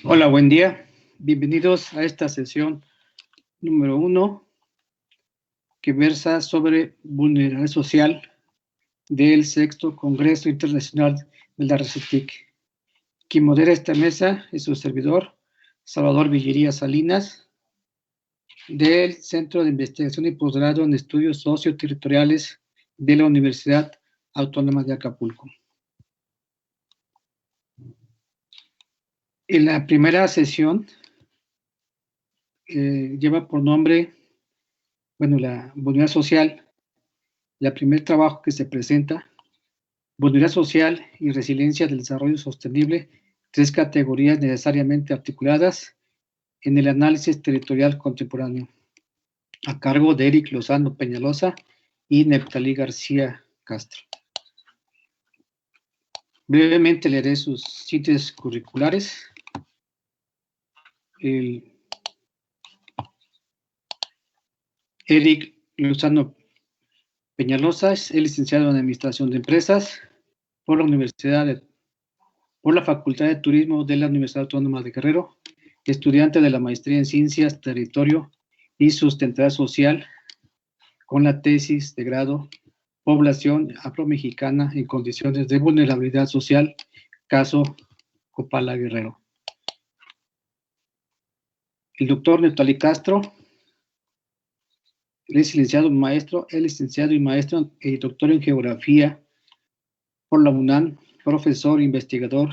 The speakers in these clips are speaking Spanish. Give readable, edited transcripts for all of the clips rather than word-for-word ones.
Hola, buen día. Bienvenidos a esta sesión número 1 que versa sobre vulnerabilidad social del sexto Congreso Internacional de la RECETIC. Quien modera esta mesa es su servidor, Salvador Villería Salinas, del Centro de Investigación y Posgrado en Estudios Socioterritoriales de la Universidad Autónoma de Acapulco. En la primera sesión lleva por nombre, la vulnerabilidad social. El primer trabajo que se presenta, vulnerabilidad social y resiliencia del desarrollo sostenible, 3 categorías necesariamente articuladas en el análisis territorial contemporáneo, a cargo de Eric Lozano Peñalosa y Neftalí García Castro. Brevemente leeré sus sitios curriculares. Eric Lozano Peñalosa es licenciado en Administración de Empresas por la Facultad de Turismo de la Universidad Autónoma de Guerrero, estudiante de la Maestría en Ciencias, Territorio y Sustentabilidad Social, con la tesis de grado Población Afromexicana en Condiciones de Vulnerabilidad Social, caso Copala Guerrero. El doctor Neftalí Castro es licenciado y maestro y doctor en Geografía por la UNAM, profesor e investigador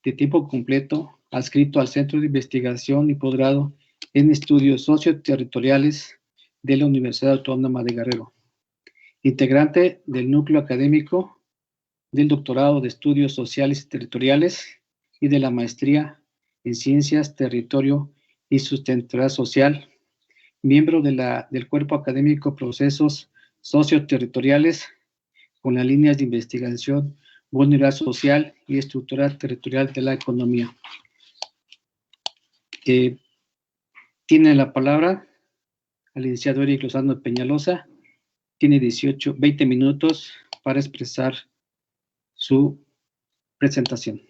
de tiempo completo, adscrito al Centro de Investigación y Posgrado en Estudios Socioterritoriales de la Universidad Autónoma de Guerrero, integrante del núcleo académico del Doctorado de Estudios Sociales y Territoriales y de la Maestría en Ciencias, Territorio y Sustentabilidad Social, miembro del Cuerpo Académico Procesos Socioterritoriales con las líneas de investigación vulnerabilidad social y estructura territorial de la economía. Tiene la palabra el licenciado Eric Lozano Peñalosa. Tiene 20 minutos para expresar su presentación.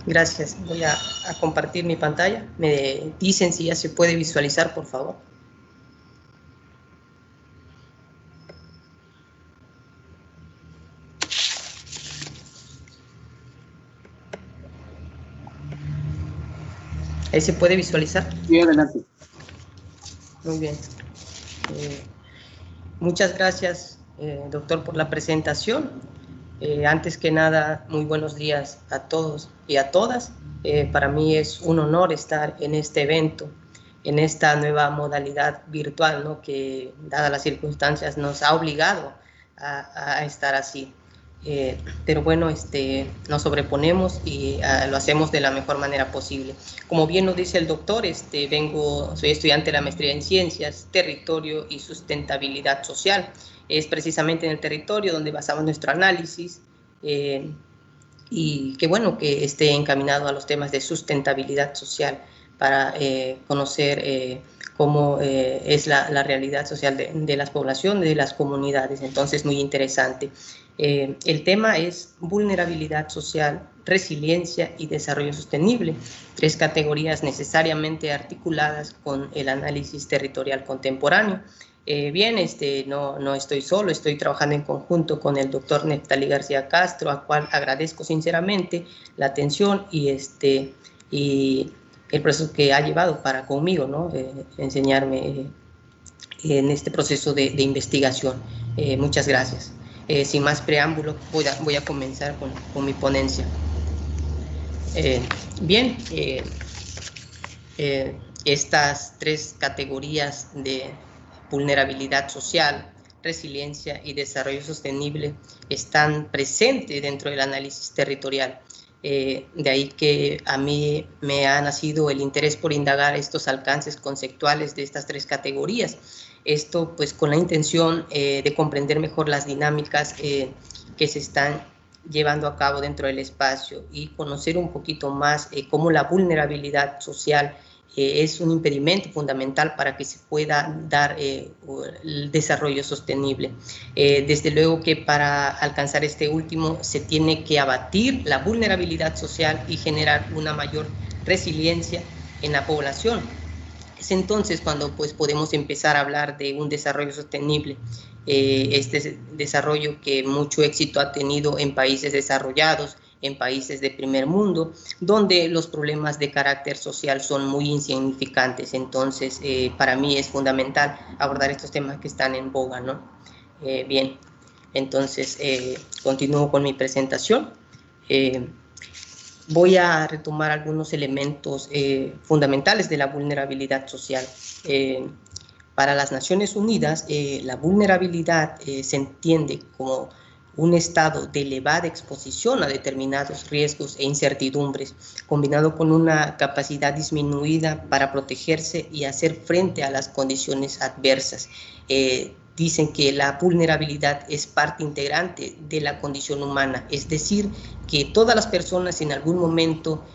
Gracias. Voy a compartir mi pantalla. Me dicen si ya se puede visualizar, por favor. ¿Ahí se puede visualizar? Sí, adelante. Muy bien. Muchas gracias, doctor, por la presentación. Antes que nada, muy buenos días a todos y a todas. Para mí es un honor estar en este evento, en esta nueva modalidad virtual, ¿no?, que, dadas las circunstancias, nos ha obligado a estar así. Pero bueno, nos sobreponemos y lo hacemos de la mejor manera posible. Como bien nos dice el doctor, soy estudiante de la maestría en Ciencias, Territorio y Sustentabilidad Social. Es precisamente en el territorio donde basamos nuestro análisis y qué bueno que esté encaminado a los temas de sustentabilidad social para conocer cómo es la realidad social de las poblaciones, de las comunidades. Entonces, muy interesante. El tema es vulnerabilidad social, resiliencia y desarrollo sostenible, 3 categorías necesariamente articuladas con el análisis territorial contemporáneo. Bien, no estoy solo, estoy trabajando en conjunto con el doctor Neftalí García Castro, al cual agradezco sinceramente la atención y el proceso que ha llevado para conmigo, ¿no?, enseñarme en este proceso de investigación. Muchas gracias. Sin más preámbulo, voy a comenzar con mi ponencia. Bien, estas 3 categorías de vulnerabilidad social, resiliencia y desarrollo sostenible están presentes dentro del análisis territorial. De ahí que a mí me ha nacido el interés por indagar estos alcances conceptuales de estas 3 categorías. Esto pues con la intención de comprender mejor las dinámicas que se están llevando a cabo dentro del espacio y conocer un poquito más cómo la vulnerabilidad social es un impedimento fundamental para que se pueda dar el desarrollo sostenible. Desde luego que para alcanzar este último se tiene que abatir la vulnerabilidad social y generar una mayor resiliencia en la población. Es entonces cuando pues, podemos empezar a hablar de un desarrollo sostenible. Este desarrollo que mucho éxito ha tenido en países desarrollados, en países de primer mundo, donde los problemas de carácter social son muy insignificantes. Entonces, para mí es fundamental abordar estos temas que están en boga, ¿no? Bien, entonces continúo con mi presentación. Voy a retomar algunos elementos fundamentales de la vulnerabilidad social. Para las Naciones Unidas, la vulnerabilidad se entiende como un estado de elevada exposición a determinados riesgos e incertidumbres, combinado con una capacidad disminuida para protegerse y hacer frente a las condiciones adversas. Dicen que la vulnerabilidad es parte integrante de la condición humana, es decir, que todas las personas en algún momento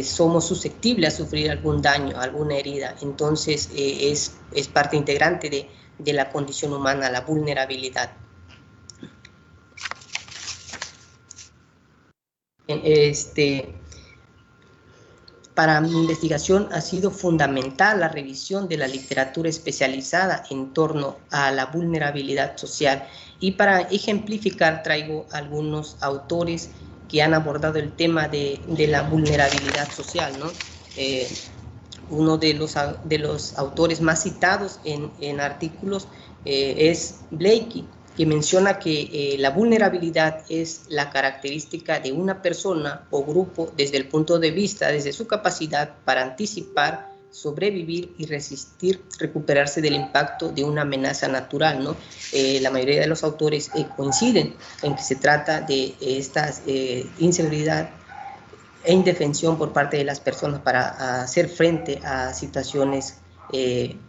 somos susceptibles a sufrir algún daño, alguna herida. Entonces es parte integrante de la condición humana, la vulnerabilidad. Para mi investigación ha sido fundamental la revisión de la literatura especializada en torno a la vulnerabilidad social, y para ejemplificar traigo algunos autores que han abordado el tema de la vulnerabilidad social, ¿no? Uno de los autores más citados en artículos es Blakey, que menciona que la vulnerabilidad es la característica de una persona o grupo desde el punto de vista, desde su capacidad para anticipar, sobrevivir y resistir, recuperarse del impacto de una amenaza natural, ¿no? La mayoría de los autores coinciden en que se trata de esta inseguridad e indefensión por parte de las personas para hacer frente a situaciones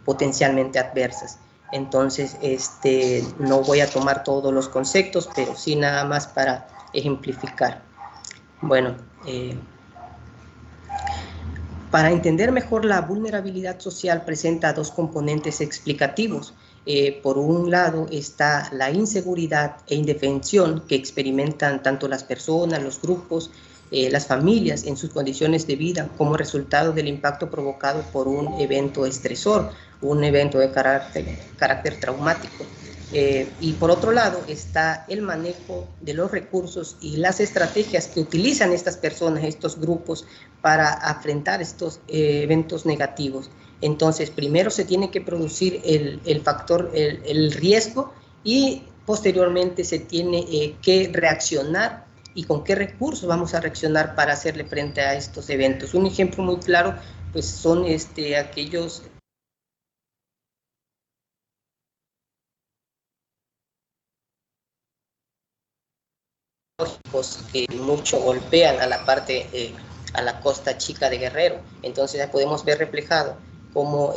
potencialmente adversas. Entonces, no voy a tomar todos los conceptos, pero sí nada más para ejemplificar. Bueno, para entender mejor la vulnerabilidad social presenta dos componentes explicativos. Por un lado está la inseguridad e indefensión que experimentan tanto las personas, los grupos, las familias en sus condiciones de vida como resultado del impacto provocado por un evento estresor, un evento de carácter traumático. Y por otro lado está el manejo de los recursos y las estrategias que utilizan estas personas, estos grupos, para afrontar estos eventos negativos. Entonces, primero se tiene que producir el factor, el riesgo, y posteriormente se tiene que reaccionar y con qué recursos vamos a reaccionar para hacerle frente a estos eventos. Un ejemplo muy claro pues son aquellos que mucho golpean a la parte, a la costa chica de Guerrero. Entonces ya podemos ver reflejado cómo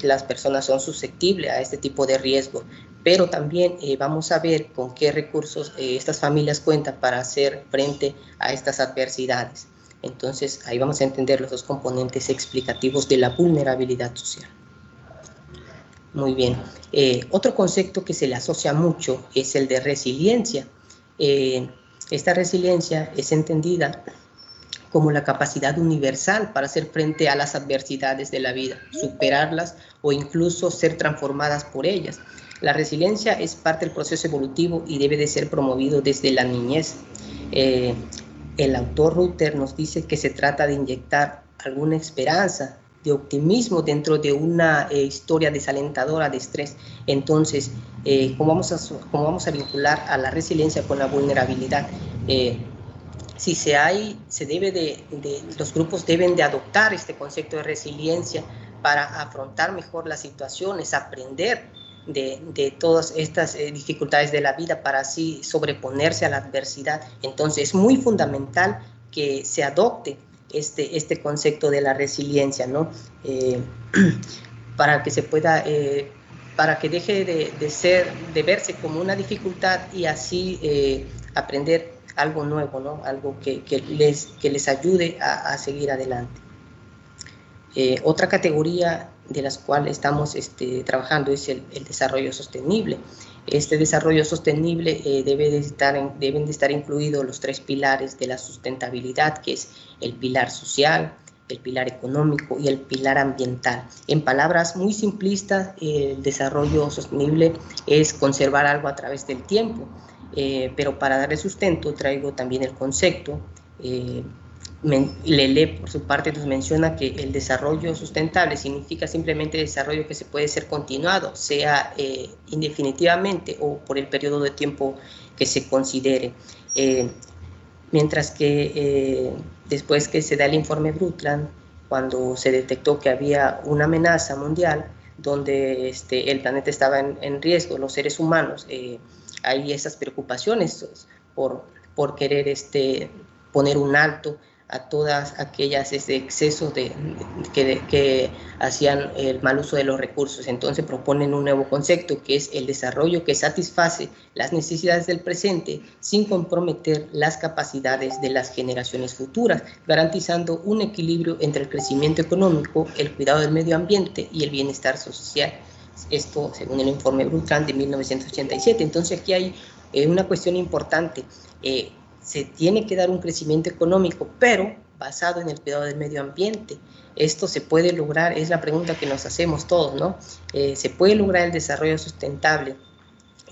las personas son susceptibles a este tipo de riesgo, pero también vamos a ver con qué recursos estas familias cuentan para hacer frente a estas adversidades. Entonces ahí vamos a entender los dos componentes explicativos de la vulnerabilidad social. Muy bien. Otro concepto que se le asocia mucho es el de resiliencia. Esta resiliencia es entendida como la capacidad universal para hacer frente a las adversidades de la vida, superarlas o incluso ser transformadas por ellas. La resiliencia es parte del proceso evolutivo y debe de ser promovido desde la niñez. El autor Ruther nos dice que se trata de inyectar alguna esperanza, de optimismo dentro de una historia desalentadora de estrés. Entonces, ¿cómo vamos a vincular a la resiliencia con la vulnerabilidad? Los grupos deben de adoptar este concepto de resiliencia para afrontar mejor las situaciones, aprender de todas estas dificultades de la vida para así sobreponerse a la adversidad. Entonces, es muy fundamental que se adopte este concepto de la resiliencia, ¿no? Para que se pueda, para que deje de verse como una dificultad y así aprender algo nuevo, ¿no? Algo que les ayude a seguir adelante. Otra categoría de las cuales estamos trabajando es el desarrollo sostenible. Este desarrollo sostenible deben de estar incluidos los 3 pilares de la sustentabilidad, que es el pilar social, el pilar económico y el pilar ambiental. En palabras muy simplistas, el desarrollo sostenible es conservar algo a través del tiempo, pero para darle sustento traigo también el concepto. Lele, por su parte, nos menciona que el desarrollo sustentable significa simplemente desarrollo que se puede ser continuado, sea indefinitivamente o por el periodo de tiempo que se considere. Mientras que después que se da el informe Brundtland, cuando se detectó que había una amenaza mundial donde el planeta estaba en riesgo, los seres humanos, hay esas preocupaciones por querer poner un alto a todas aquellas excesos que hacían el mal uso de los recursos. Entonces proponen un nuevo concepto, que es el desarrollo que satisface las necesidades del presente sin comprometer las capacidades de las generaciones futuras, garantizando un equilibrio entre el crecimiento económico, el cuidado del medio ambiente y el bienestar social. Esto según el informe Brundtland de 1987. Entonces aquí hay una cuestión importante. Se tiene que dar un crecimiento económico, pero basado en el cuidado del medio ambiente. Esto se puede lograr, es la pregunta que nos hacemos todos, ¿no? ¿Se puede lograr el desarrollo sustentable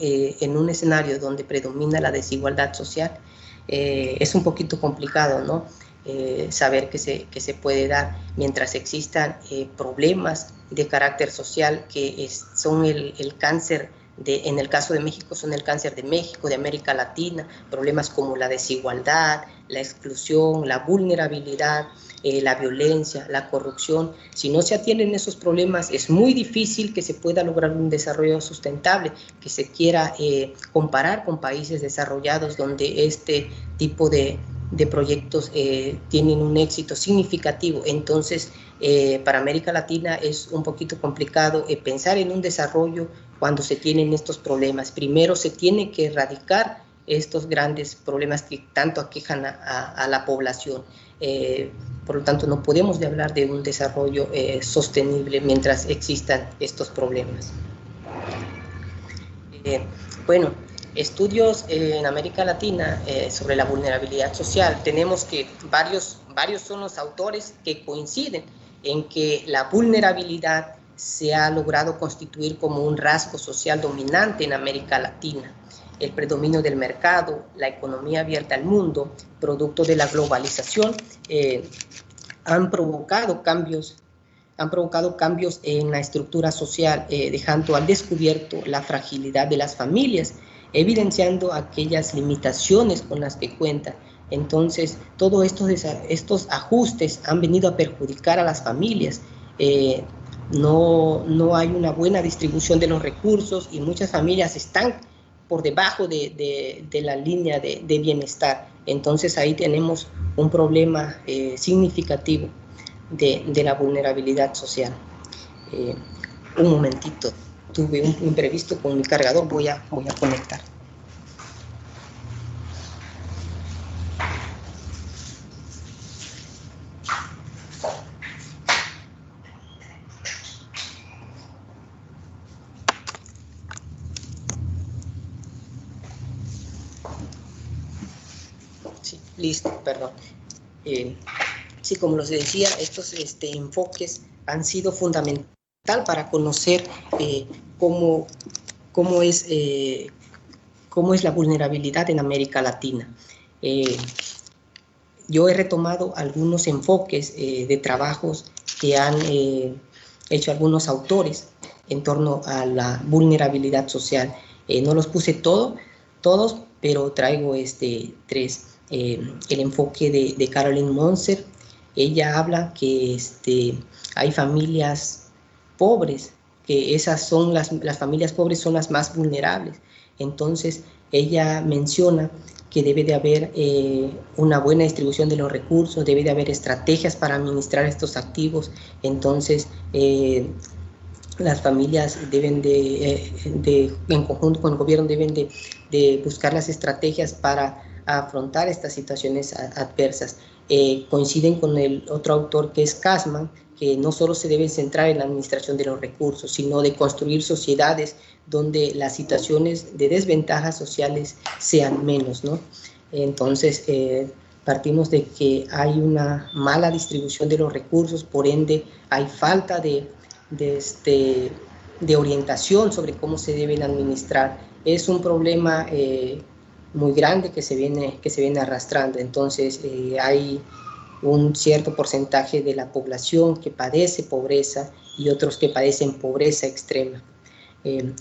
en un escenario donde predomina la desigualdad social? Es un poquito complicado, ¿no? Saber que se puede dar mientras existan problemas de carácter social que son el cáncer. En el caso de México son el cáncer de México, de América Latina, problemas como la desigualdad, la exclusión, la vulnerabilidad, la violencia, la corrupción. Si no se atienden esos problemas, es muy difícil que se pueda lograr un desarrollo sustentable, que se quiera comparar con países desarrollados donde este tipo de proyectos tienen un éxito significativo. Entonces, para América Latina es un poquito complicado pensar en un desarrollo cuando se tienen estos problemas. Primero se tiene que erradicar estos grandes problemas que tanto aquejan a la población. Por lo tanto, no podemos hablar de un desarrollo sostenible mientras existan estos problemas. Bueno, estudios en América Latina sobre la vulnerabilidad social. Tenemos que varios son los autores que coinciden en que la vulnerabilidad se ha logrado constituir como un rasgo social dominante en América Latina. El predominio del mercado, la economía abierta al mundo, producto de la globalización, han provocado cambios en la estructura social, dejando al descubierto la fragilidad de las familias, evidenciando aquellas limitaciones con las que cuentan. Entonces, todos estos ajustes han venido a perjudicar a las familias. No hay una buena distribución de los recursos y muchas familias están por debajo de la línea de bienestar. Entonces, ahí tenemos un problema significativo de la vulnerabilidad social. Un momentito, tuve un imprevisto con mi cargador, voy a conectar. Sí, listo, perdón. Sí, como les decía, estos enfoques han sido fundamental para conocer cómo es la vulnerabilidad en América Latina. Yo he retomado algunos enfoques de trabajos que han hecho algunos autores en torno a la vulnerabilidad social. No los puse todos, pero traigo tres. El enfoque de Caroline Monser. Ella habla que hay familias pobres, que esas son las familias pobres son las más vulnerables. Entonces, ella menciona que debe de haber una buena distribución de los recursos, debe de haber estrategias para administrar estos activos. Entonces, las familias deben en conjunto con el gobierno, deben de buscar las estrategias para afrontar estas situaciones adversas. Coinciden con el otro autor que es Kasman, que no solo se debe centrar en la administración de los recursos, sino de construir sociedades donde las situaciones de desventajas sociales sean menos, ¿no? Entonces, partimos de que hay una mala distribución de los recursos, por ende hay falta de orientación sobre cómo se deben administrar. Es un problema muy grande que se viene arrastrando. Entonces, hay un cierto porcentaje de la población que padece pobreza y otros que padecen pobreza extrema.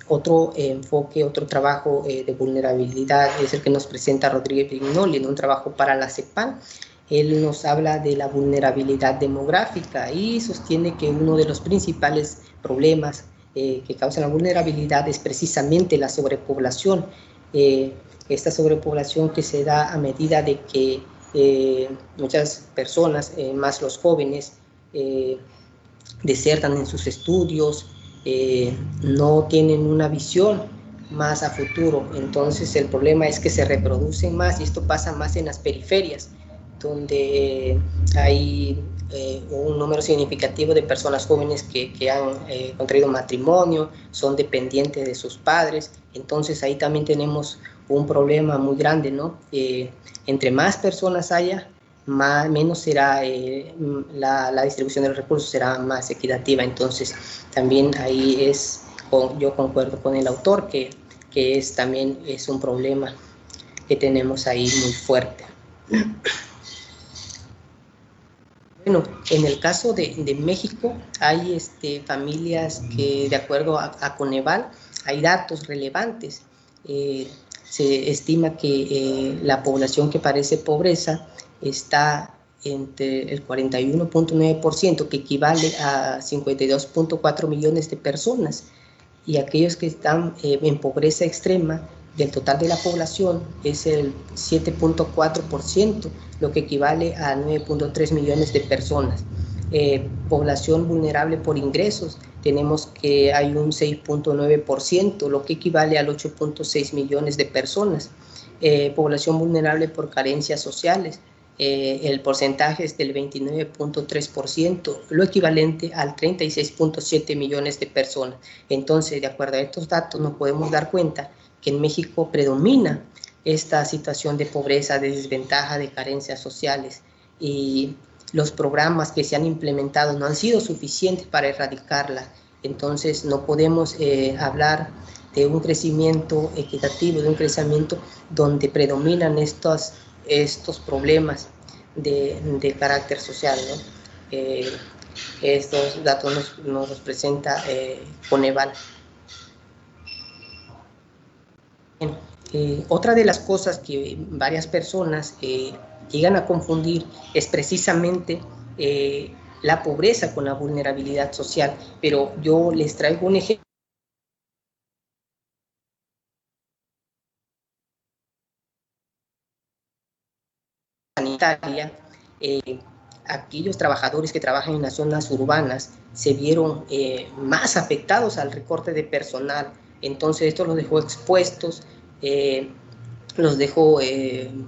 Otro enfoque, otro trabajo de vulnerabilidad es el que nos presenta Rodríguez Brignoli en un trabajo para la CEPAL. Él nos habla de la vulnerabilidad demográfica y sostiene que uno de los principales problemas que causan la vulnerabilidad es precisamente la sobrepoblación. Esta sobrepoblación que se da a medida de que muchas personas, más los jóvenes, desertan en sus estudios, no tienen una visión más a futuro. Entonces el problema es que se reproducen más, y esto pasa más en las periferias, donde hay un número significativo de personas jóvenes que han contraído matrimonio, son dependientes de sus padres. Entonces ahí también tenemos un problema muy grande, ¿no? Entre más personas haya, menos será la distribución de los recursos, será más equitativa. Entonces también ahí yo concuerdo con el autor que también es un problema que tenemos ahí muy fuerte. Bueno, en el caso de México hay familias que, de acuerdo a Coneval, hay datos relevantes. Se estima que la población que padece pobreza está entre el 41.9%, que equivale a 52.4 millones de personas, y aquellos que están en pobreza extrema del total de la población es el 7.4%, lo que equivale a 9.3 millones de personas. Población vulnerable por ingresos, tenemos que hay un 6.9%, lo que equivale al 8.6 millones de personas. Población vulnerable por carencias sociales, el porcentaje es del 29.3%, lo equivalente al 36.7 millones de personas. Entonces, de acuerdo a estos datos, nos podemos dar cuenta que en México predomina esta situación de pobreza, de desventaja, de carencias sociales, y los programas que se han implementado no han sido suficientes para erradicarla. Entonces no podemos hablar de un crecimiento equitativo, de un crecimiento donde predominan estos problemas de carácter social, ¿no? Estos datos nos los presenta Coneval. Otra de las cosas que varias personas llegan a confundir es precisamente la pobreza con la vulnerabilidad social, pero yo les traigo un ejemplo. Sanitaria, aquellos trabajadores que trabajan en las zonas urbanas se vieron más afectados al recorte de personal. Entonces esto los dejó expuestos, los dejó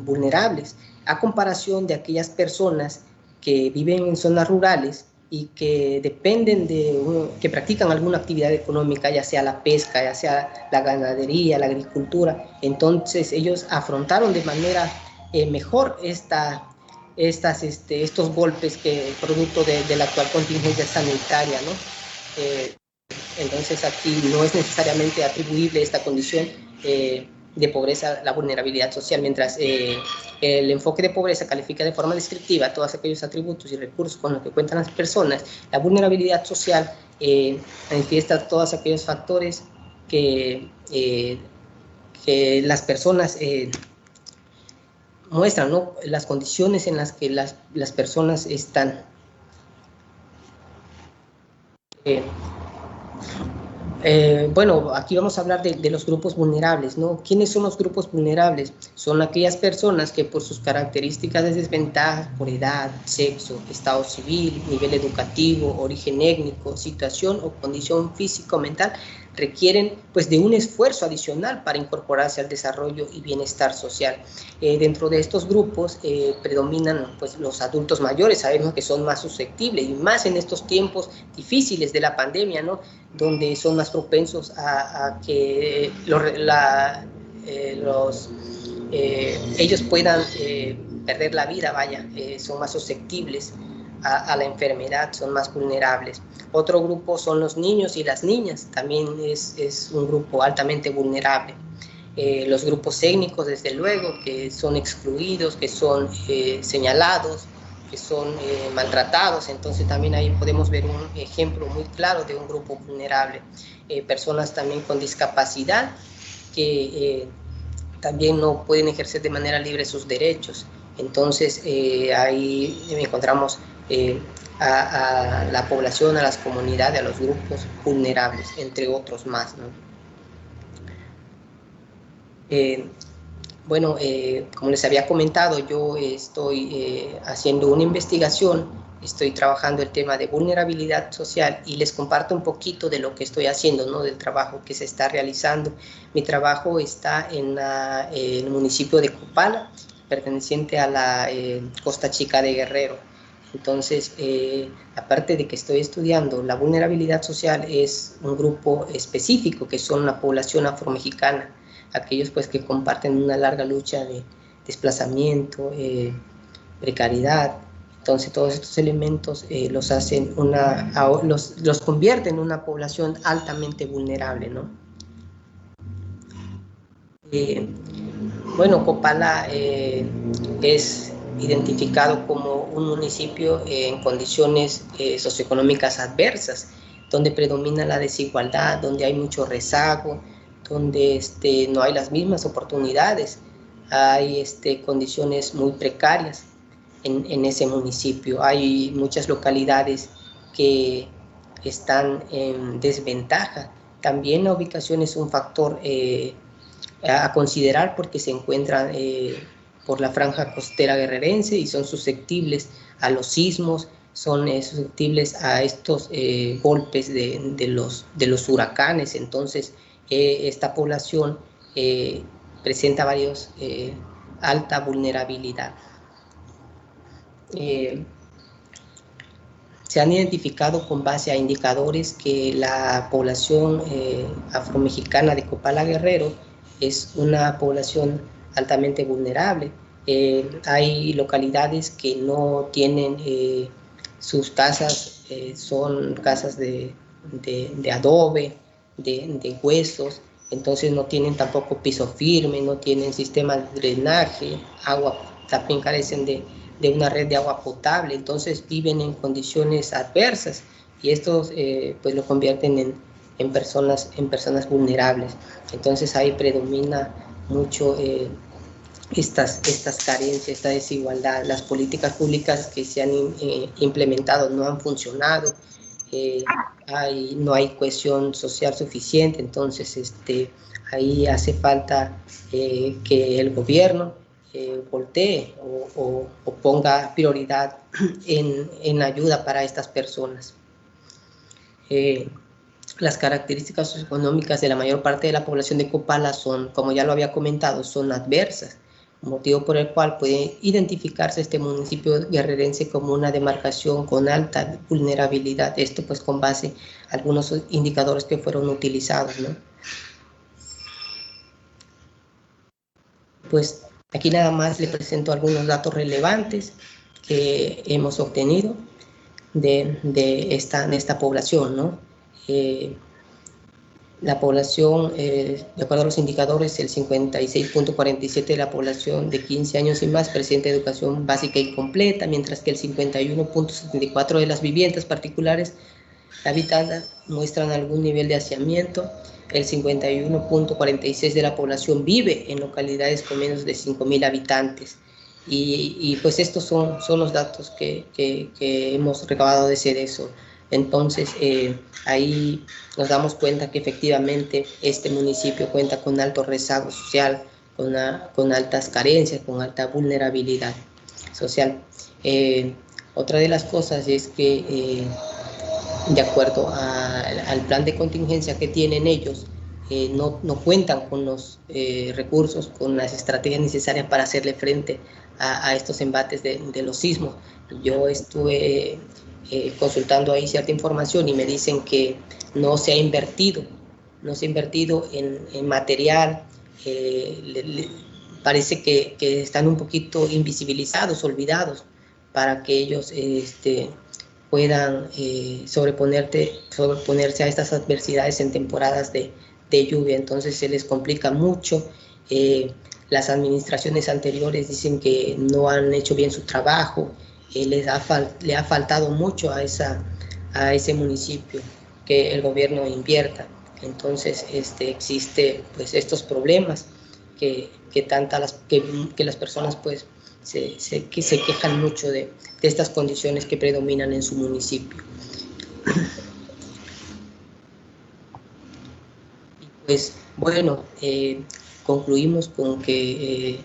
vulnerables, a comparación de aquellas personas que viven en zonas rurales y que dependen que practican alguna actividad económica, ya sea la pesca, ya sea la ganadería, la agricultura. Entonces ellos afrontaron de manera mejor estos golpes que producto de la actual contingencia sanitaria, ¿no? Entonces aquí no es necesariamente atribuible esta condición de pobreza, la vulnerabilidad social, mientras el enfoque de pobreza califica de forma descriptiva todos aquellos atributos y recursos con los que cuentan las personas. La vulnerabilidad social manifiesta todos aquellos factores que las personas muestran, ¿no? Las condiciones en las que las personas están. Bueno, aquí vamos a hablar de los grupos vulnerables, ¿no? ¿Quiénes son los grupos vulnerables? Son aquellas personas que por sus características de desventaja, por edad, sexo, estado civil, nivel educativo, origen étnico, situación o condición físico-mental, requieren pues de un esfuerzo adicional para incorporarse al desarrollo y bienestar social. Dentro de estos grupos predominan pues los adultos mayores, sabemos que son más susceptibles y más en estos tiempos difíciles de la pandemia, ¿no? Donde son más propensos a que ellos puedan perder la vida, son más susceptibles a la enfermedad, son más vulnerables. Otro grupo son los niños y las niñas, también es un grupo altamente vulnerable. Los grupos étnicos, desde luego, que son excluidos, que son señalados, que son maltratados, entonces también ahí podemos ver un ejemplo muy claro de un grupo vulnerable. Personas también con discapacidad que también no pueden ejercer de manera libre sus derechos. Entonces ahí encontramos a la población, a las comunidades, a los grupos vulnerables, entre otros más, ¿no? Bueno, como les había comentado, yo estoy haciendo una investigación, estoy trabajando el tema de vulnerabilidad social y les comparto un poquito de lo que estoy haciendo, ¿no? Del trabajo que se está realizando. Mi trabajo está en el municipio de Copala, perteneciente a la Costa Chica de Guerrero. Entonces, aparte de que estoy estudiando la vulnerabilidad social, es un grupo específico que son la población afromexicana, aquellos pues que comparten una larga lucha de desplazamiento, precariedad. Entonces todos estos elementos los convierten en una población altamente vulnerable, ¿no? Bueno, Copala es identificado como un municipio en condiciones socioeconómicas adversas, donde predomina la desigualdad, donde hay mucho rezago, donde no hay las mismas oportunidades, hay condiciones muy precarias en ese municipio. Hay muchas localidades que están en desventaja. También la ubicación es un factor a considerar porque se encuentran por la franja costera guerrerense y son susceptibles a los sismos, son susceptibles a estos golpes de los huracanes. Entonces, esta población presenta alta vulnerabilidad. Se han identificado con base a indicadores que la población afromexicana de Copala Guerrero es una población altamente vulnerable. Hay localidades que no tienen sus casas, son casas de adobe, de huesos, entonces no tienen tampoco piso firme, no tienen sistema de drenaje, agua, también carecen de una red de agua potable, entonces viven en condiciones adversas y estos pues lo convierten en personas vulnerables. Entonces ahí predomina mucho estas carencias, esta desigualdad. Las políticas públicas que se han implementado no han funcionado, no hay cohesión social suficiente, entonces ahí hace falta que el gobierno voltee o ponga prioridad en ayuda para estas personas. Las características socioeconómicas de la mayor parte de la población de Copala son, como ya lo había comentado, son adversas, motivo por el cual puede identificarse este municipio guerrerense como una demarcación con alta vulnerabilidad, esto pues con base a algunos indicadores que fueron utilizados, ¿no? Pues aquí nada más le presento algunos datos relevantes que hemos obtenido de esta población, ¿no? La población, de acuerdo a los indicadores, el 56.47% de la población de 15 años y más presenta educación básica incompleta, mientras que el 51.74% de las viviendas particulares habitadas muestran algún nivel de hacinamiento. El 51.46% de la población vive en localidades con menos de 5.000 habitantes. Y pues estos son los datos que hemos recabado de CEDESO. Entonces, ahí nos damos cuenta que efectivamente este municipio cuenta con alto rezago social, con altas carencias, con alta vulnerabilidad social. Otra de las cosas es que de acuerdo al plan de contingencia que tienen ellos, no cuentan con los recursos, con las estrategias necesarias para hacerle frente a estos embates de los sismos. Yo estuve consultando ahí cierta información y me dicen que no se ha invertido en material. Parece que están un poquito invisibilizados, olvidados, para que ellos puedan sobreponerse a estas adversidades en temporadas de lluvia. Entonces se les complica mucho. Las administraciones anteriores dicen que no han hecho bien su trabajo. Le ha faltado mucho a ese municipio que el gobierno invierta. Entonces existe pues estos problemas que las personas pues se quejan mucho de estas condiciones que predominan en su municipio. Y pues bueno, concluimos con que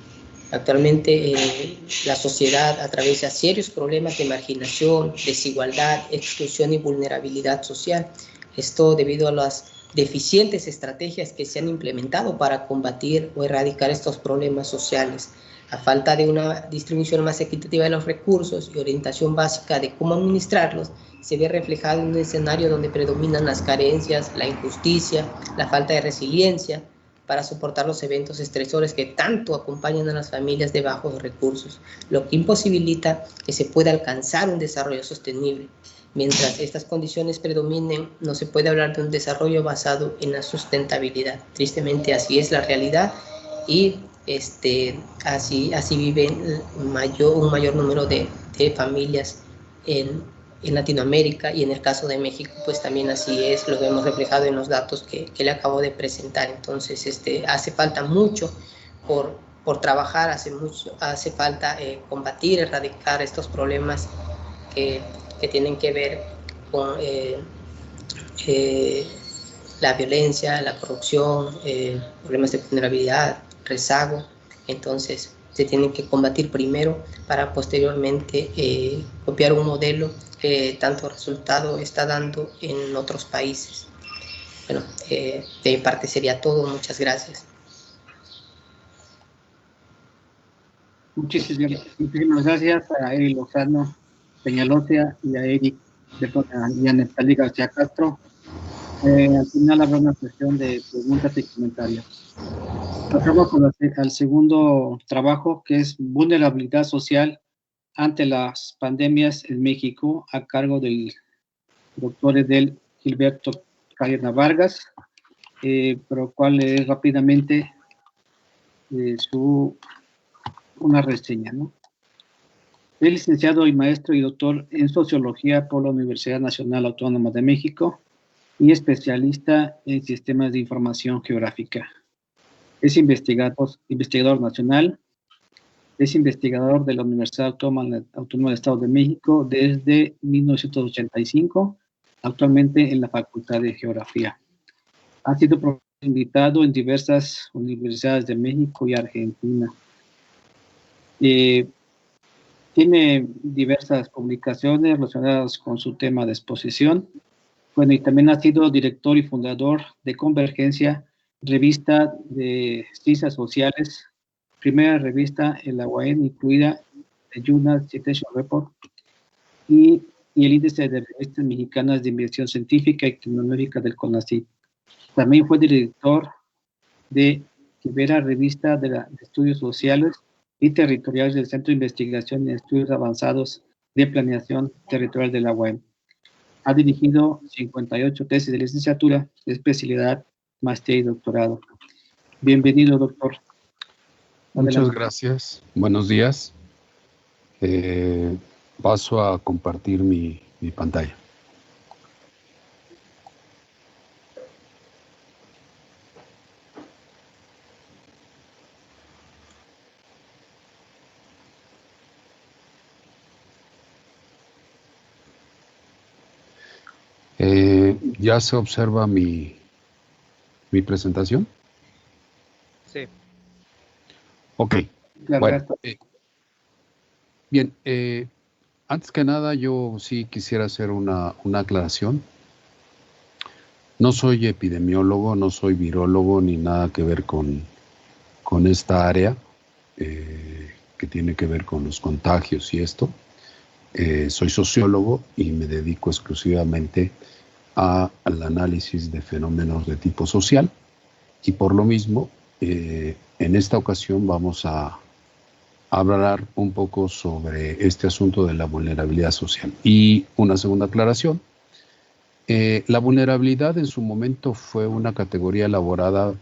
actualmente la sociedad atraviesa serios problemas de marginación, desigualdad, exclusión y vulnerabilidad social. Esto debido a las deficientes estrategias que se han implementado para combatir o erradicar estos problemas sociales. A falta de una distribución más equitativa de los recursos y orientación básica de cómo administrarlos, se ve reflejado en un escenario donde predominan las carencias, la injusticia, la falta de resiliencia para soportar los eventos estresores que tanto acompañan a las familias de bajos recursos, lo que imposibilita que se pueda alcanzar un desarrollo sostenible. Mientras estas condiciones predominen, no se puede hablar de un desarrollo basado en la sustentabilidad. Tristemente así es la realidad y así viven un mayor número de familias en Latinoamérica, y en el caso de México pues también así es, lo vemos reflejado en los datos que le acabo de presentar. Entonces hace falta mucho por trabajar, hace falta combatir, erradicar estos problemas que tienen que ver con la violencia, la corrupción, problemas de vulnerabilidad, rezago. Entonces se tienen que combatir primero para posteriormente copiar un modelo que tanto resultado está dando en otros países. Bueno, de mi parte sería todo. Muchas gracias. Muchísimas gracias a Eric Lozano Peñalosa y a y a Neftalí García Castro. Al final habrá una sesión de preguntas y comentarios. Pasamos al segundo trabajo, que es vulnerabilidad social ante las pandemias en México, a cargo del doctor Edel Gilberto Cadena Vargas, pero cual leer rápidamente una reseña, ¿no? Es licenciado y maestro y doctor en Sociología por la Universidad Nacional Autónoma de México y especialista en sistemas de información geográfica. Es investigador nacional, es investigador de la Universidad Autónoma del Estado de México desde 1985, actualmente en la Facultad de Geografía. Ha sido invitado en diversas universidades de México y Argentina. Tiene diversas publicaciones relacionadas con su tema de exposición. Bueno, y también ha sido director y fundador de Convergencia, revista de ciencias sociales, primera revista en la UAM, incluida el Journal Citation Report, y el índice de revistas mexicanas de investigación científica y tecnológica del CONACYT. También fue director de Rivera, revista de estudios sociales y territoriales del Centro de Investigación y Estudios Avanzados de Planeación Territorial de la UAM. Ha dirigido 58 tesis de licenciatura, de especialidad, maestría y doctorado. Bienvenido, doctor. Muchas gracias. Buenos días. Paso a compartir mi pantalla. ¿Ya se observa mi presentación? Sí. Ok. Bueno, bien, Antes que nada, yo sí quisiera hacer una aclaración. No soy epidemiólogo, no soy virólogo, ni nada que ver con esta área que tiene que ver con los contagios y esto. Soy sociólogo y me dedico exclusivamente al análisis de fenómenos de tipo social, y por lo mismo, en esta ocasión vamos a hablar un poco sobre este asunto de la vulnerabilidad social. Y una segunda aclaración: la vulnerabilidad en su momento fue una categoría elaborada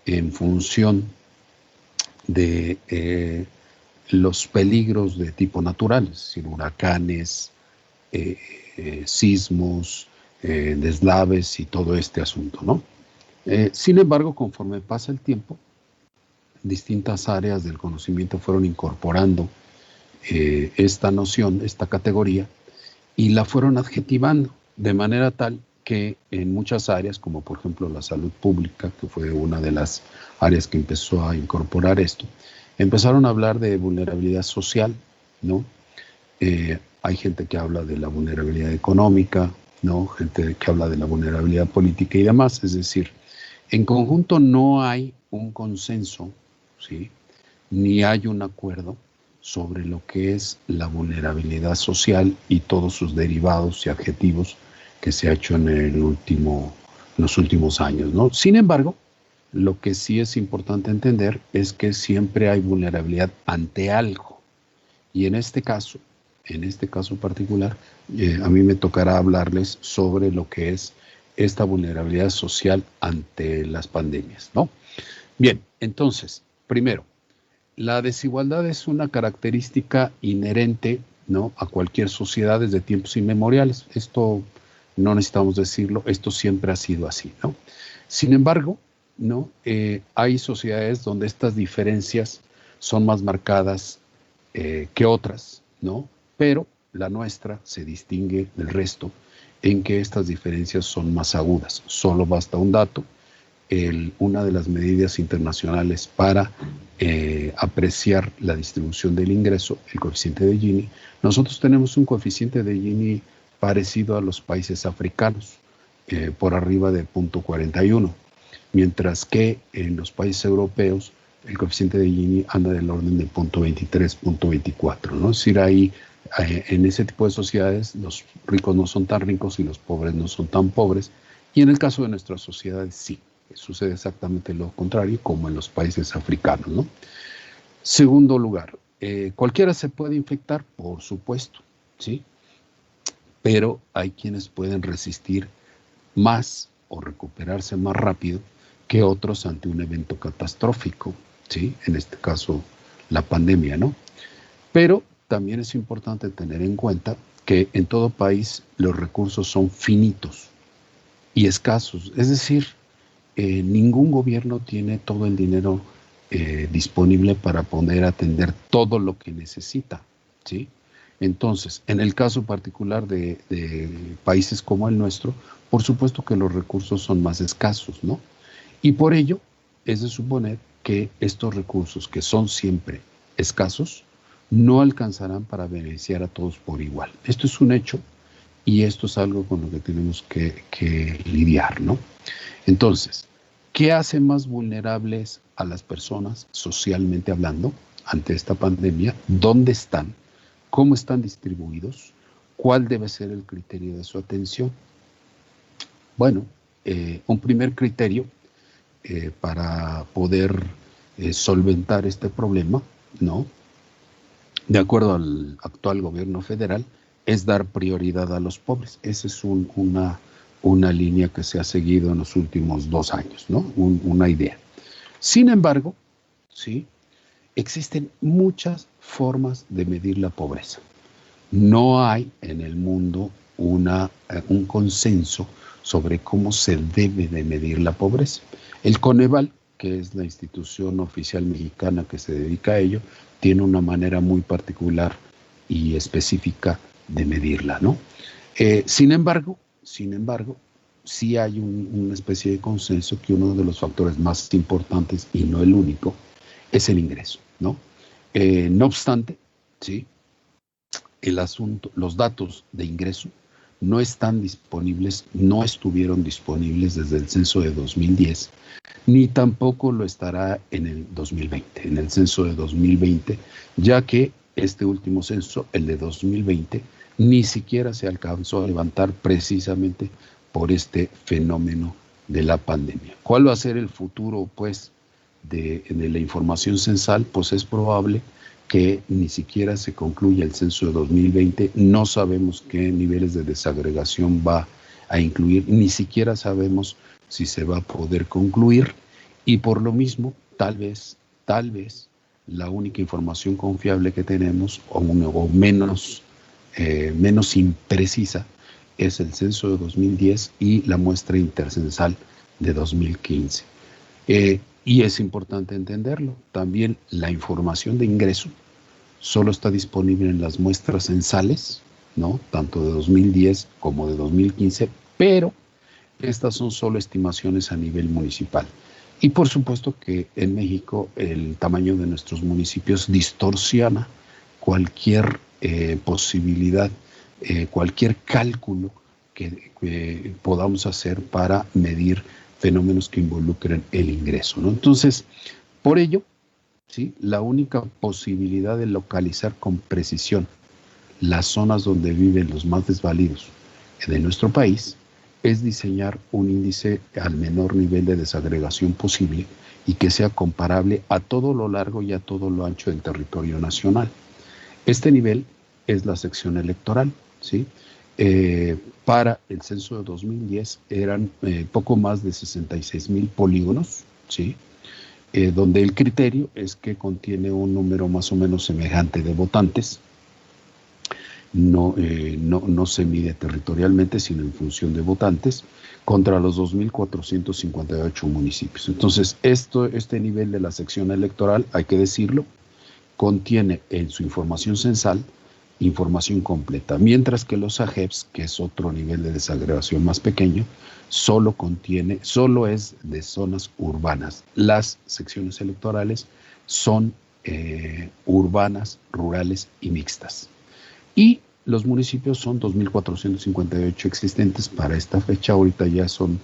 en función de los peligros de tipo natural, es decir, huracanes, sismos, deslaves y todo este asunto, ¿no? Sin embargo, conforme pasa el tiempo, distintas áreas del conocimiento fueron incorporando esta noción, esta categoría, y la fueron adjetivando de manera tal que en muchas áreas, como por ejemplo la salud pública, que fue una de las áreas que empezó a incorporar esto, empezaron a hablar de vulnerabilidad social, ¿no? Hay gente que habla de la vulnerabilidad económica, ¿no? Gente que habla de la vulnerabilidad política y demás. Es decir, en conjunto no hay un consenso, ¿sí? Ni hay un acuerdo sobre lo que es la vulnerabilidad social y todos sus derivados y adjetivos que se ha hecho en los últimos años, ¿no? Sin embargo, lo que sí es importante entender es que siempre hay vulnerabilidad ante algo. Y en este caso particular, a mí me tocará hablarles sobre lo que es esta vulnerabilidad social ante las pandemias, ¿no? Bien, entonces, primero, la desigualdad es una característica inherente, ¿no?, a cualquier sociedad desde tiempos inmemoriales. Esto no necesitamos decirlo, esto siempre ha sido así, ¿no? Sin embargo, ¿no?, hay sociedades donde estas diferencias son más marcadas que otras, ¿no? Pero la nuestra se distingue del resto en que estas diferencias son más agudas. Solo basta un dato: una de las medidas internacionales para apreciar la distribución del ingreso, el coeficiente de Gini. Nosotros tenemos un coeficiente de Gini parecido a los países africanos, por arriba de 0.41, mientras que en los países europeos el coeficiente de Gini anda del orden de 0.23, 0.24, ¿no? Es decir, ahí en ese tipo de sociedades los ricos no son tan ricos y los pobres no son tan pobres, y en el caso de nuestras sociedades sí, sucede exactamente lo contrario, como en los países africanos, ¿no? Segundo lugar, cualquiera se puede infectar, por supuesto, ¿sí? Pero hay quienes pueden resistir más o recuperarse más rápido que otros ante un evento catastrófico, ¿sí? En este caso, la pandemia, ¿no? Pero también es importante tener en cuenta que en todo país los recursos son finitos y escasos. Es decir, ningún gobierno tiene todo el dinero disponible para poder atender todo lo que necesita, ¿sí? Entonces, en el caso particular de países como el nuestro, por supuesto que los recursos son más escasos, ¿no? Y por ello es de suponer que estos recursos, que son siempre escasos, no alcanzarán para beneficiar a todos por igual. Esto es un hecho y esto es algo con lo que tenemos que lidiar, ¿no? Entonces, ¿qué hace más vulnerables a las personas socialmente hablando ante esta pandemia? ¿Dónde están? ¿Cómo están distribuidos? ¿Cuál debe ser el criterio de su atención? Bueno, un primer criterio para poder solventar este problema, ¿no?, de acuerdo al actual gobierno federal, es dar prioridad a los pobres. Esa es una línea que se ha seguido en los últimos 2 años, ¿no? Una idea. Sin embargo, ¿sí?, existen muchas formas de medir la pobreza. No hay en el mundo un consenso sobre cómo se debe de medir la pobreza. El Coneval, que es la institución oficial mexicana que se dedica a ello, tiene una manera muy particular y específica de medirla, ¿no? Sin embargo, sí hay una especie de consenso que uno de los factores más importantes, y no el único, es el ingreso, ¿no? No obstante, ¿sí?, el asunto, los datos de ingreso no están disponibles, no estuvieron disponibles desde el censo de 2010, ni tampoco lo estará en el 2020, en el censo de 2020, ya que este último censo, el de 2020, ni siquiera se alcanzó a levantar precisamente por este fenómeno de la pandemia. ¿Cuál va a ser el futuro, pues, de la información censal? Pues es probable que ni siquiera se concluya el censo de 2020, no sabemos qué niveles de desagregación va a incluir, ni siquiera sabemos si se va a poder concluir, y por lo mismo, tal vez, la única información confiable que tenemos, o menos imprecisa, es el censo de 2010 y la muestra intercensal de 2015. Y es importante entenderlo. También la información de ingreso solo está disponible en las muestras censales, ¿no? Tanto de 2010 como de 2015, pero estas son solo estimaciones a nivel municipal. Y por supuesto que en México el tamaño de nuestros municipios distorsiona cualquier posibilidad, cualquier cálculo que podamos hacer para medir fenómenos que involucren el ingreso, ¿no? Entonces, por ello, ¿sí?, la única posibilidad de localizar con precisión las zonas donde viven los más desvalidos de nuestro país es diseñar un índice al menor nivel de desagregación posible y que sea comparable a todo lo largo y a todo lo ancho del territorio nacional. Este nivel es la sección electoral, ¿sí? Para el censo de 2010 eran poco más de 66,000 polígonos, ¿sí? Donde el criterio es que contiene un número más o menos semejante de votantes. No se mide territorialmente, sino en función de votantes, contra los 2,458 municipios. Entonces, este nivel de la sección electoral, hay que decirlo, contiene en su información censal información completa, mientras que los AGEPS, que es otro nivel de desagregación más pequeño, solo es de zonas urbanas. Las secciones electorales son urbanas, rurales y mixtas. Y los municipios son 2,458 existentes para esta fecha, ahorita ya son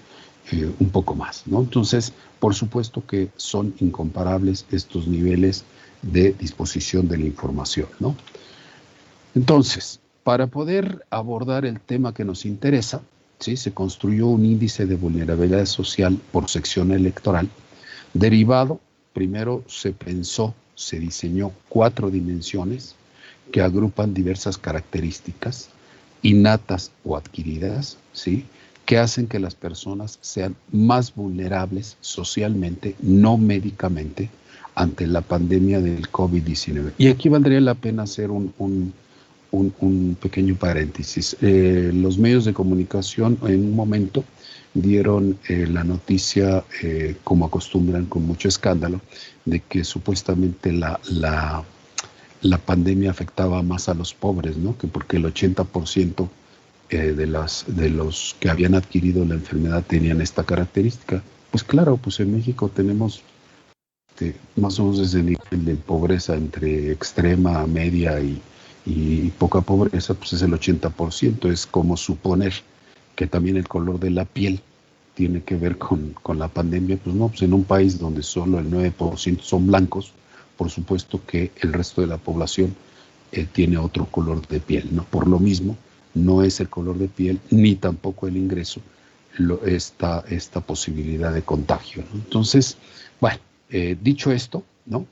un poco más, ¿no? Entonces, por supuesto que son incomparables estos niveles de disposición de la información, ¿no? Entonces, para poder abordar el tema que nos interesa, ¿sí?, se construyó un índice de vulnerabilidad social por sección electoral, derivado, primero se diseñó 4 dimensiones que agrupan diversas características innatas o adquiridas, ¿sí?, que hacen que las personas sean más vulnerables socialmente, no médicamente, ante la pandemia del COVID-19. Y aquí valdría la pena hacer un pequeño paréntesis. Los medios de comunicación en un momento dieron la noticia, como acostumbran, con mucho escándalo, de que supuestamente la pandemia afectaba más a los pobres, ¿no? Que porque el 80% de los que habían adquirido la enfermedad tenían esta característica. Pues claro, pues en México tenemos más o menos ese nivel de pobreza entre extrema, media y poca pobreza, pues es el 80%. Es como suponer que también el color de la piel tiene que ver con la pandemia. Pues no, pues en un país donde solo el 9% son blancos, por supuesto que el resto de la población tiene otro color de piel, ¿no? Por lo mismo, no es el color de piel ni tampoco el ingreso esta posibilidad de contagio, ¿no? Entonces, bueno, dicho esto, ¿no?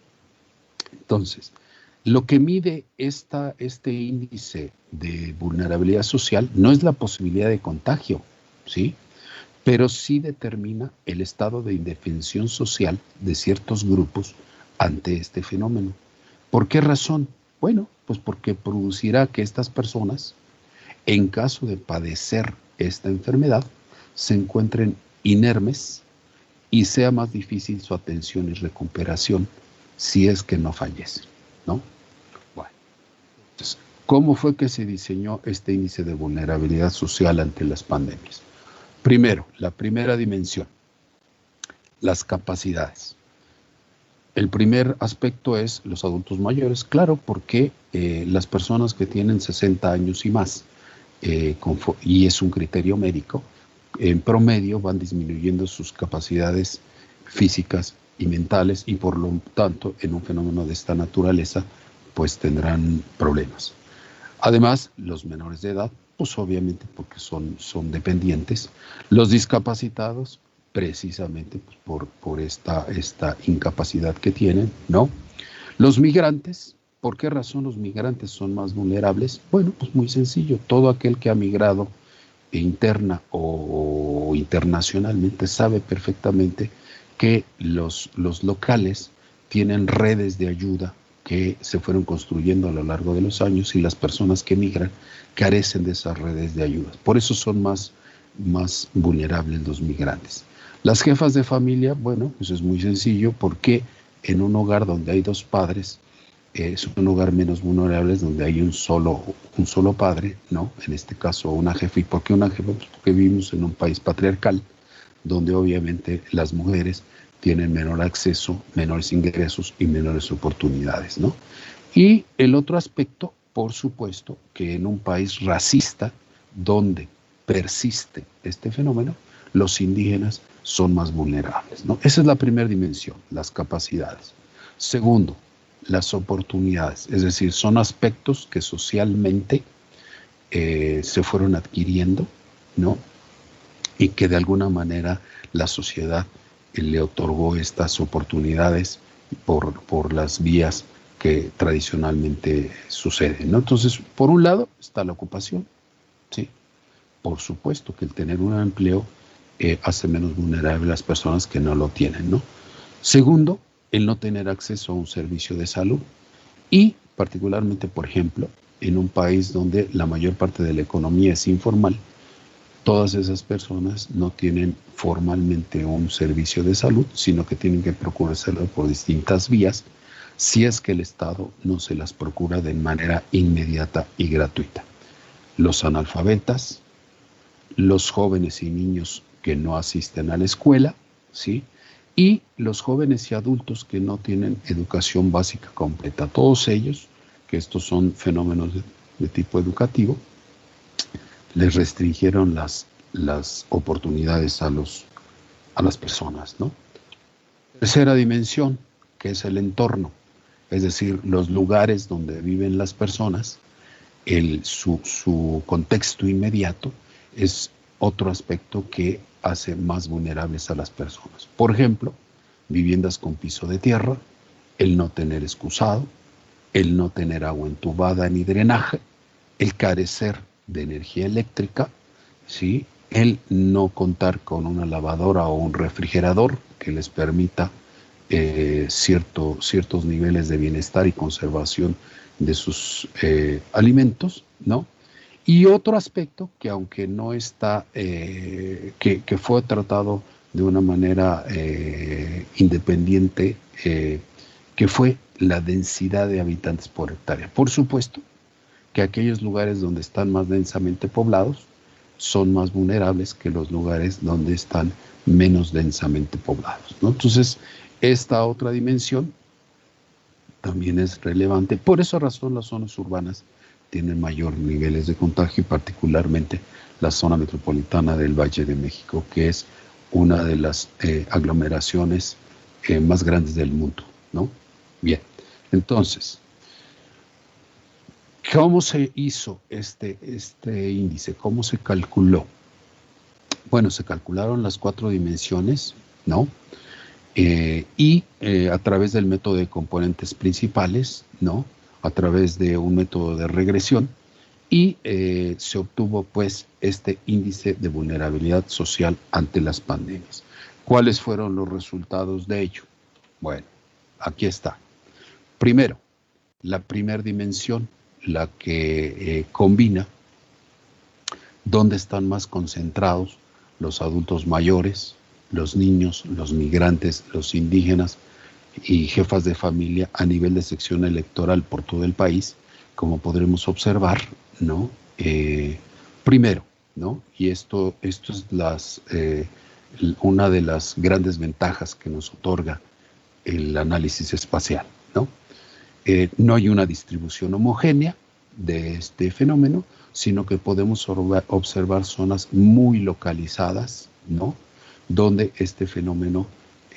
Entonces, lo que mide este índice de vulnerabilidad social no es la posibilidad de contagio, ¿sí?, pero sí determina el estado de indefensión social de ciertos grupos ante este fenómeno. ¿Por qué razón? Bueno, pues porque producirá que estas personas, en caso de padecer esta enfermedad, se encuentren inermes y sea más difícil su atención y recuperación si es que no fallecen, ¿no? Bueno, entonces, ¿cómo fue que se diseñó este índice de vulnerabilidad social ante las pandemias? Primero, la primera dimensión, las capacidades. El primer aspecto es los adultos mayores, claro, porque las personas que tienen 60 años y más, y es un criterio médico, en promedio van disminuyendo sus capacidades físicas y mentales y por lo tanto en un fenómeno de esta naturaleza pues tendrán problemas. Además, los menores de edad, pues obviamente porque son dependientes, los discapacitados precisamente pues, por esta incapacidad que tienen, ¿no? Los migrantes, ¿por qué razón los migrantes son más vulnerables? Bueno, pues muy sencillo, todo aquel que ha migrado interna o internacionalmente sabe perfectamente que los locales tienen redes de ayuda que se fueron construyendo a lo largo de los años y las personas que migran carecen de esas redes de ayuda. Por eso son más vulnerables los migrantes. Las jefas de familia, bueno, pues es muy sencillo porque en un hogar donde hay dos padres, es un hogar menos vulnerable donde hay un solo padre, ¿no? En este caso una jefa. ¿Y por qué una jefa? Pues porque vivimos en un país patriarcal, donde obviamente las mujeres tienen menor acceso, menores ingresos y menores oportunidades, ¿no? Y el otro aspecto, por supuesto, que en un país racista, donde persiste este fenómeno, los indígenas son más vulnerables, ¿no? Esa es la primera dimensión, las capacidades. Segundo, las oportunidades, es decir, son aspectos que socialmente se fueron adquiriendo, ¿no? Y que de alguna manera la sociedad le otorgó estas oportunidades por las vías que tradicionalmente suceden, ¿no? Entonces, por un lado está la ocupación, ¿sí? Por supuesto que el tener un empleo hace menos vulnerable a las personas que no lo tienen, ¿no? Segundo, el no tener acceso a un servicio de salud y particularmente, por ejemplo, en un país donde la mayor parte de la economía es informal, todas esas personas no tienen formalmente un servicio de salud, sino que tienen que procurárselo por distintas vías, si es que el Estado no se las procura de manera inmediata y gratuita. Los analfabetas, los jóvenes y niños que no asisten a la escuela, ¿sí? Y los jóvenes y adultos que no tienen educación básica completa. Todos ellos, que estos son fenómenos de tipo educativo, les restringieron las oportunidades a las personas, ¿no? Tercera dimensión, que es el entorno, es decir, los lugares donde viven las personas, su contexto inmediato es otro aspecto que hace más vulnerables a las personas. Por ejemplo, viviendas con piso de tierra, el no tener excusado, el no tener agua entubada ni drenaje, el carecer de energía eléctrica, ¿sí? El no contar con una lavadora o un refrigerador que les permita ciertos niveles de bienestar y conservación de sus alimentos, ¿no? Y otro aspecto que aunque no está, que fue tratado de una manera independiente, que fue la densidad de habitantes por hectárea. Por supuesto que aquellos lugares donde están más densamente poblados son más vulnerables que los lugares donde están menos densamente poblados, ¿no? Entonces, esta otra dimensión también es relevante. Por esa razón, las zonas urbanas tienen mayor niveles de contagio, y particularmente la zona metropolitana del Valle de México, que es una de las aglomeraciones más grandes del mundo, ¿no? Bien, entonces, ¿cómo se hizo este índice? ¿Cómo se calculó? Bueno, se calcularon las 4 dimensiones, ¿no? A través del método de componentes principales, ¿no? A través de un método de regresión, y se obtuvo, pues, este índice de vulnerabilidad social ante las pandemias. ¿Cuáles fueron los resultados de ello? Bueno, aquí está. Primero, la primera dimensión, la que combina dónde están más concentrados los adultos mayores, los niños, los migrantes, los indígenas y jefas de familia a nivel de sección electoral por todo el país, como podremos observar, ¿no? Primero, ¿no? Y esto es una de las grandes ventajas que nos otorga el análisis espacial, ¿no? No hay una distribución homogénea de este fenómeno, sino que podemos observar zonas muy localizadas, ¿no? Donde este fenómeno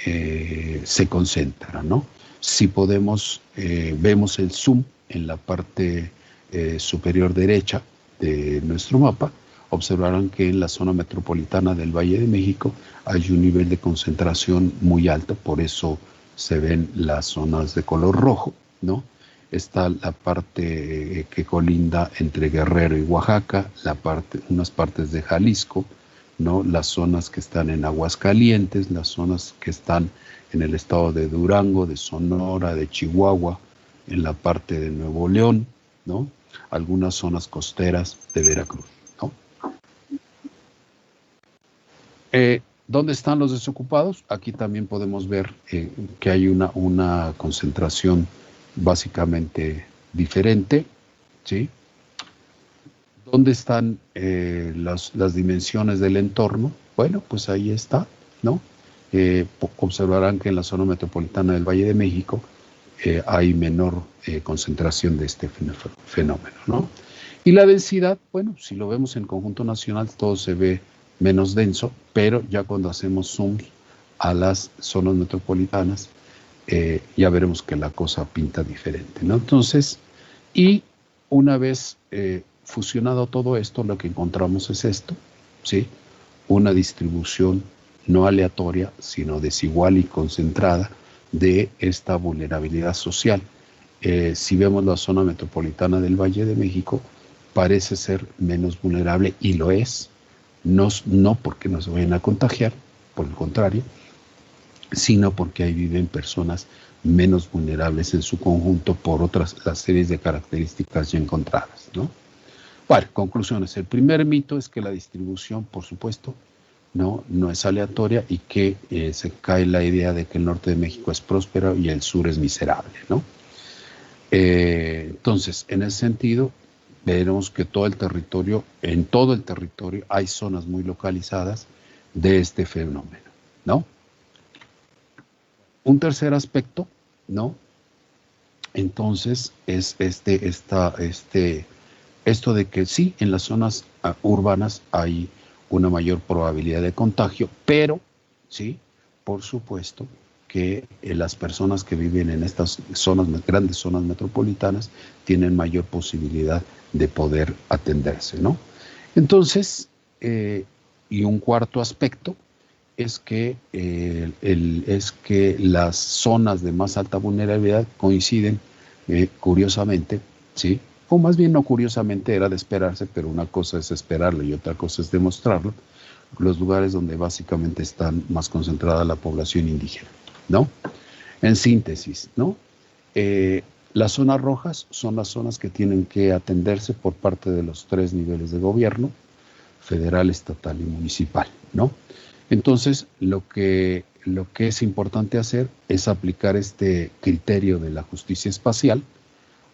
se concentra, ¿no? Si podemos, vemos el zoom en la parte superior derecha de nuestro mapa, observarán que en la zona metropolitana del Valle de México hay un nivel de concentración muy alto, por eso se ven las zonas de color rojo, ¿no? Está la parte que colinda entre Guerrero y Oaxaca, unas partes de Jalisco, ¿no? Las zonas que están en Aguascalientes, las zonas que están en el estado de Durango, de Sonora, de Chihuahua, en la parte de Nuevo León, ¿no? Algunas zonas costeras de Veracruz, ¿no? ¿Dónde están los desocupados? Aquí también podemos ver que hay una concentración básicamente diferente, ¿sí? ¿Dónde están las dimensiones del entorno? Bueno, pues ahí está, ¿no? Observarán que en la zona metropolitana del Valle de México hay menor concentración de este fenómeno, ¿no? Y la densidad, bueno, si lo vemos en conjunto nacional, todo se ve menos denso, pero ya cuando hacemos zooms a las zonas metropolitanas, ya veremos que la cosa pinta diferente, ¿no? Entonces, y una vez fusionado todo esto, lo que encontramos es esto, ¿sí? Una distribución no aleatoria, sino desigual y concentrada de esta vulnerabilidad social. Si vemos la zona metropolitana del Valle de México, parece ser menos vulnerable, y lo es, no porque no se vayan a contagiar, por el contrario, sino porque ahí viven personas menos vulnerables en su conjunto por las series de características ya encontradas, ¿no? Bueno, conclusiones. El primer mito es que la distribución, por supuesto, no es aleatoria, y que se cae la idea de que el norte de México es próspero y el sur es miserable, ¿no? Entonces, en ese sentido, veremos que en todo el territorio hay zonas muy localizadas de este fenómeno, ¿no? Un tercer aspecto, ¿no? Entonces, es esto de que sí, en las zonas urbanas hay una mayor probabilidad de contagio, pero, sí, por supuesto que las personas que viven en estas grandes zonas metropolitanas tienen mayor posibilidad de poder atenderse, ¿no? Entonces, y un cuarto aspecto es que las zonas de más alta vulnerabilidad coinciden, curiosamente, ¿sí? O más bien no curiosamente, era de esperarse, pero una cosa es esperarlo y otra cosa es demostrarlo, los lugares donde básicamente están más concentrada la población indígena, ¿no? En síntesis, ¿no? Las zonas rojas son las zonas que tienen que atenderse por parte de los 3 niveles de gobierno: federal, estatal y municipal, ¿no? Entonces, lo que es importante hacer es aplicar este criterio de la justicia espacial.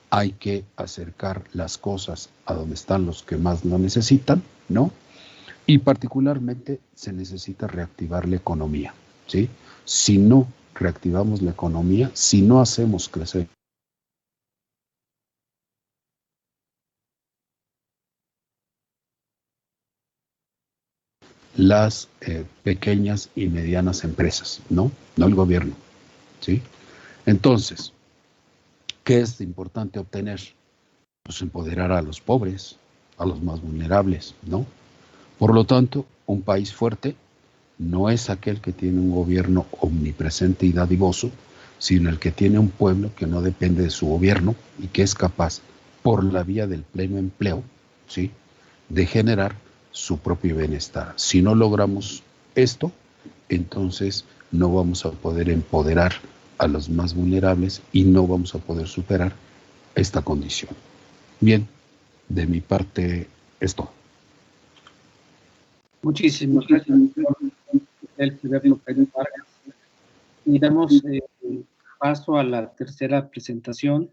Hay que acercar las cosas a donde están los que más lo necesitan, ¿no? Y particularmente se necesita reactivar la economía, ¿sí? Si no reactivamos la economía, si no hacemos crecer las pequeñas y medianas empresas, ¿no? No el gobierno, ¿sí? Entonces, ¿qué es importante obtener? Pues empoderar a los pobres, a los más vulnerables, ¿no? Por lo tanto, un país fuerte no es aquel que tiene un gobierno omnipresente y dadivoso, sino el que tiene un pueblo que no depende de su gobierno y que es capaz, por la vía del pleno empleo, ¿sí?, de generar su propio bienestar. Si no logramos esto, entonces no vamos a poder empoderar a los más vulnerables y no vamos a poder superar esta condición. Bien, de mi parte es todo. Muchísimas gracias, doctor Vargas. Y damos paso a la tercera presentación,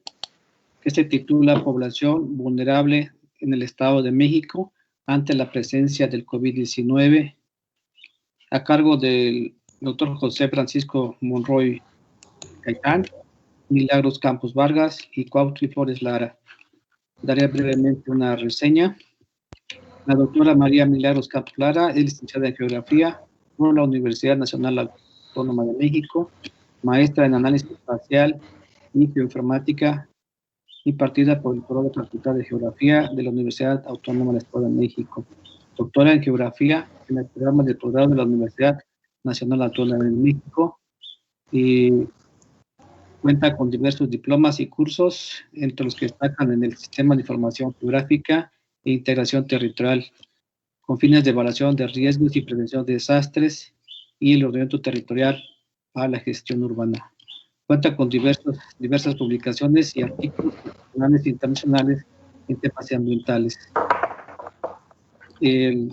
que se titula Población vulnerable en el Estado de México ante la presencia del COVID-19, a cargo del doctor José Francisco Monroy Gaitán, Milagros Campos Vargas y Cuautli Flores Lara. Daré brevemente una reseña. La doctora María Milagros Campos Lara es licenciada en Geografía por la Universidad Nacional Autónoma de México, maestra en Análisis Espacial y Geoinformática, impartida por el Foro de Facultad de Geografía de la Universidad Autónoma del Estado de México. Doctora en Geografía en el programa de posgrado de la Universidad Nacional Autónoma de México y cuenta con diversos diplomas y cursos, entre los que destacan en el Sistema de Información Geográfica e Integración Territorial, con fines de evaluación de riesgos y prevención de desastres y el ordenamiento territorial para la gestión urbana. Cuenta con diversas publicaciones y artículos nacionales e internacionales en temas ambientales. El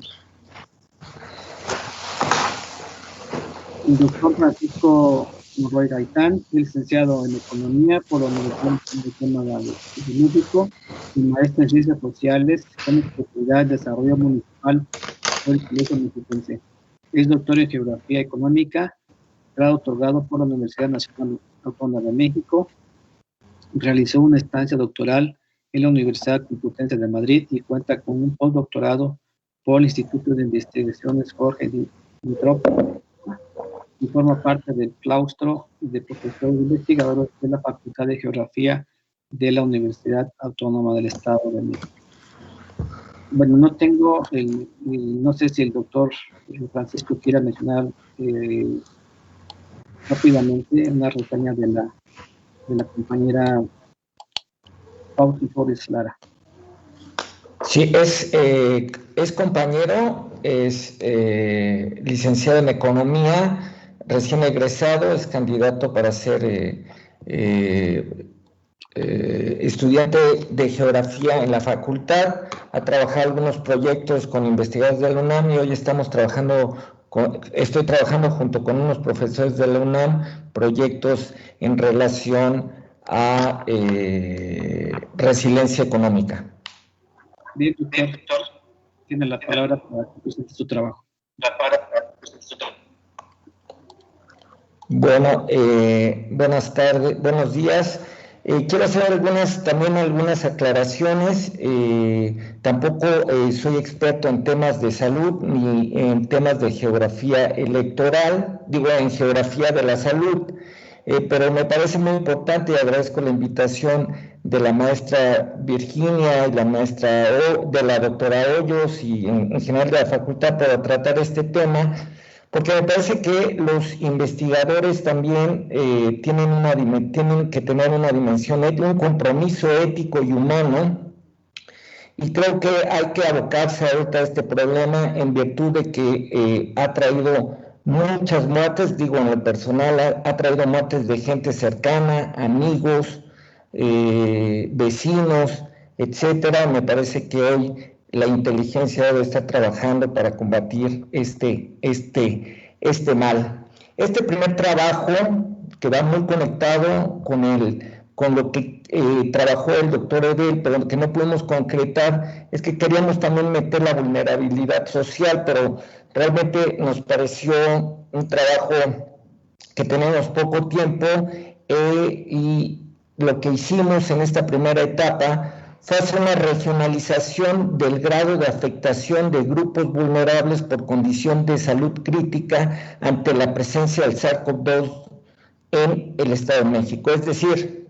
doctor Francisco Monroy Gaitán es licenciado en Economía por la Universidad Autónoma de México y maestro en Ciencias Sociales con especialidad de Desarrollo Municipal por el Colegio Mexiquense. Es doctor en Geografía Económica, grado otorgado por la Universidad Nacional Autónoma de México. Realizó una estancia doctoral en la Universidad Complutense de Madrid y cuenta con un postdoctorado por el Instituto de Investigaciones Jorge Dimitrov y forma parte del claustro de profesores e investigadores de la Facultad de Geografía de la Universidad Autónoma del Estado de México. Bueno, no tengo, no sé si el doctor Francisco quiera mencionar rápidamente una reseña de la compañera Cuautli Flores Lara. Sí, es compañero, es licenciado en Economía, recién egresado, es candidato para ser estudiante de Geografía en la facultad, ha trabajado algunos proyectos con investigadores de la UNAM y hoy estoy trabajando junto con unos profesores de la UNAM proyectos en relación a resiliencia económica. Bien, doctor, tiene la palabra para que presente su trabajo. Bueno, buenas tardes, buenos días. Quiero hacer algunas aclaraciones. Tampoco soy experto en temas de salud ni en temas de geografía electoral, en geografía de la salud, pero me parece muy importante y agradezco la invitación de la maestra Virginia y de la doctora Hoyos y en general de la facultad para tratar este tema, porque me parece que los investigadores también tienen que tener una dimensión ética, un compromiso ético y humano, y creo que hay que abocarse ahorita a este problema en virtud de que ha traído muchas muertes, en lo personal, ha traído muertes de gente cercana, amigos, vecinos, etcétera. Me parece que hoy la inteligencia debe estar trabajando para combatir este mal. Este primer trabajo, que va muy conectado con lo que trabajó el doctor Edel, pero que no pudimos concretar, es que queríamos también meter la vulnerabilidad social, pero realmente nos pareció un trabajo que tenemos poco tiempo y lo que hicimos en esta primera etapa fue hacer una regionalización del grado de afectación de grupos vulnerables por condición de salud crítica ante la presencia del SARS-CoV-2 en el Estado de México. Es decir,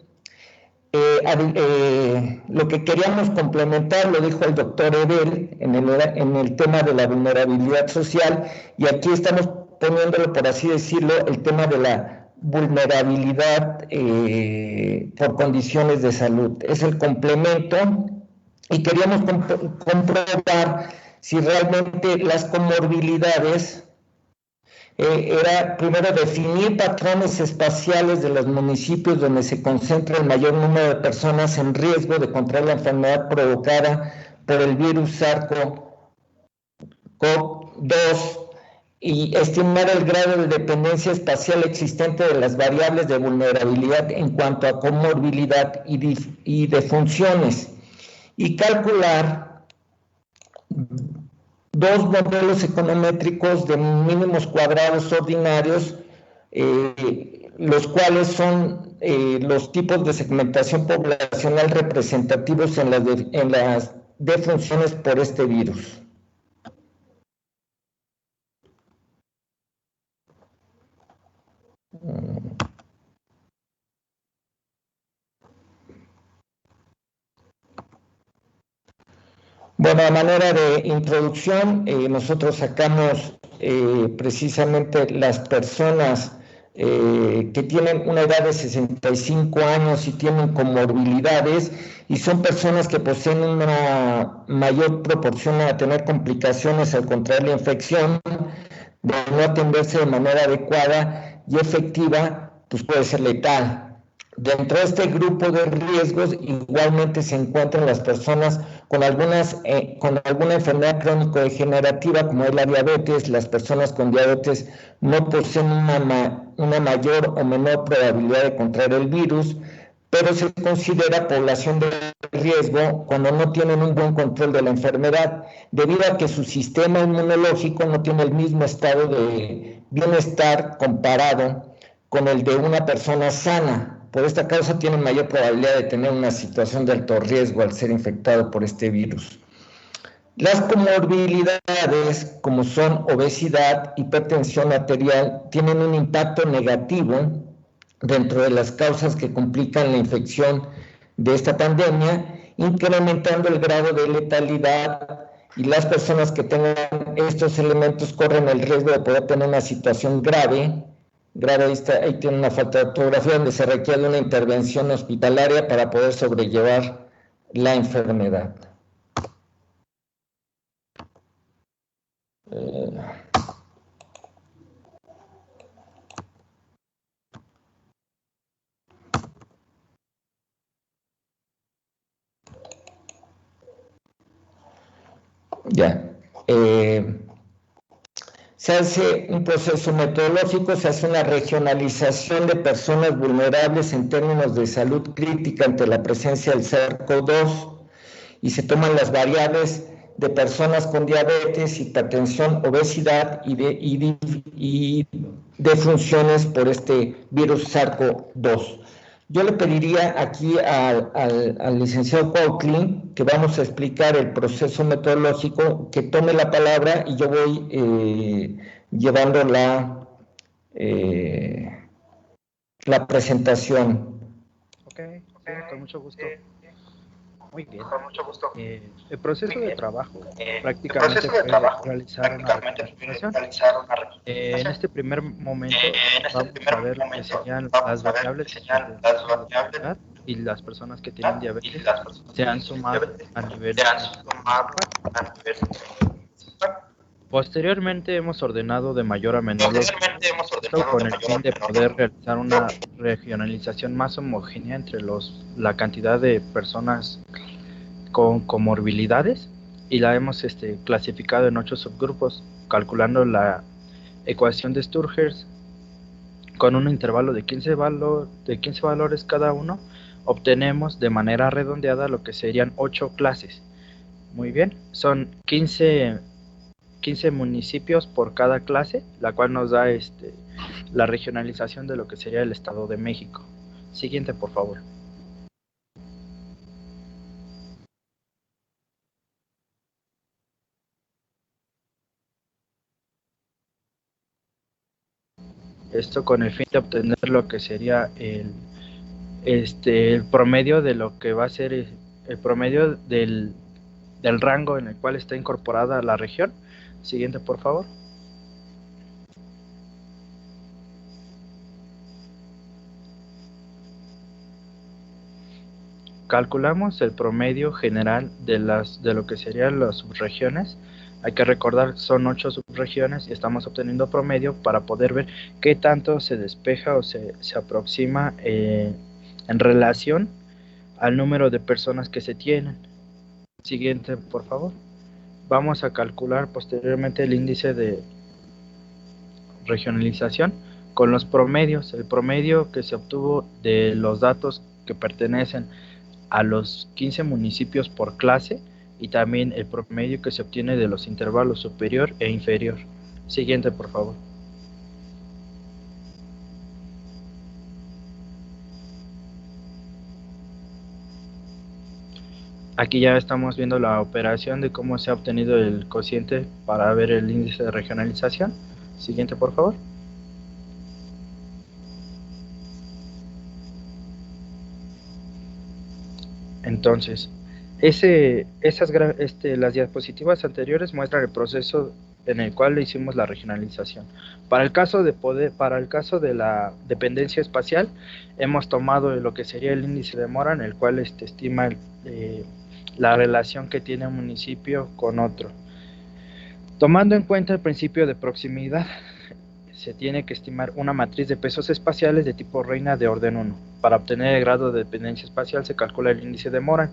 lo que queríamos complementar, lo dijo el doctor Edel en el tema de la vulnerabilidad social, y aquí estamos poniéndolo, por así decirlo, el tema de la vulnerabilidad por condiciones de salud. Es el complemento y queríamos comprobar si realmente las comorbilidades era primero definir patrones espaciales de los municipios donde se concentra el mayor número de personas en riesgo de contraer la enfermedad provocada por el virus SARS-CoV-2 y estimar el grado de dependencia espacial existente de las variables de vulnerabilidad en cuanto a comorbilidad y de funciones, y calcular dos modelos econométricos de mínimos cuadrados ordinarios, los cuales son los tipos de segmentación poblacional representativos en las defunciones por este virus. Bueno, a manera de introducción, nosotros sacamos precisamente las personas que tienen una edad de 65 años y tienen comorbilidades, y son personas que poseen una mayor proporción a tener complicaciones al contraer la infección, de no atenderse de manera adecuada y efectiva, pues puede ser letal. Dentro de este grupo de riesgos igualmente se encuentran las personas con alguna enfermedad crónico-degenerativa, como es la diabetes. Las personas con diabetes no poseen una mayor o menor probabilidad de contraer el virus, pero se considera población de riesgo cuando no tienen un buen control de la enfermedad, debido a que su sistema inmunológico no tiene el mismo estado de bienestar comparado con el de una persona sana. Por esta causa tienen mayor probabilidad de tener una situación de alto riesgo al ser infectado por este virus. Las comorbilidades, como son obesidad, hipertensión arterial, tienen un impacto negativo dentro de las causas que complican la infección de esta pandemia, incrementando el grado de letalidad, y las personas que tengan estos elementos corren el riesgo de poder tener una situación grave. Ahí tiene una falta de ortografía, donde se requiere una intervención hospitalaria para poder sobrellevar la enfermedad. Se hace un proceso metodológico, se hace una regionalización de personas vulnerables en términos de salud crítica ante la presencia del SARS-CoV-2, y se toman las variables de personas con diabetes, hipertensión, obesidad y defunciones por este virus SARS-CoV-2. Yo le pediría aquí al licenciado Cuauhtlin, que vamos a explicar el proceso metodológico, que tome la palabra, y yo voy llevando la presentación. Ok, con mucho gusto. Muy bien. El proceso de trabajo prácticamente fue realizar una representación. En este primer momento vamos a ver lo que serían las variables y las personas que tienen diabetes se han sumado a nivel. Posteriormente hemos ordenado de mayor a menor con el fin de poder realizar una regionalización más homogénea entre la cantidad de personas con comorbilidades, y la hemos clasificado en 8 subgrupos, calculando la ecuación de Sturgers con un intervalo de 15 valores cada uno. Obtenemos de manera redondeada lo que serían 8 clases. Muy bien, son 15 municipios por cada clase, la cual nos da la regionalización de lo que sería el Estado de México. Siguiente, por favor. Esto con el fin de obtener lo que sería el promedio de lo que va a ser el promedio del rango en el cual está incorporada la región. Siguiente, por favor. Calculamos el promedio general de lo que serían las subregiones. Hay que recordar, son 8 subregiones y estamos obteniendo promedio para poder ver qué tanto se despeja o se aproxima en relación al número de personas que se tienen. Siguiente, por favor. Vamos a calcular posteriormente el índice de regionalización con los promedios. El promedio que se obtuvo de los datos que pertenecen a los 15 municipios por clase, y también el promedio que se obtiene de los intervalos superior e inferior. Siguiente, por favor. Aquí ya estamos viendo la operación de cómo se ha obtenido el cociente para ver el índice de regionalización. Siguiente, por favor. Entonces, las diapositivas anteriores muestran el proceso en el cual le hicimos la regionalización. Para el caso de la dependencia espacial, hemos tomado lo que sería el índice de Mora, en el cual estima la relación que tiene un municipio con otro. Tomando en cuenta el principio de proximidad, se tiene que estimar una matriz de pesos espaciales de tipo reina de orden 1. Para obtener el grado de dependencia espacial se calcula el índice de Moran.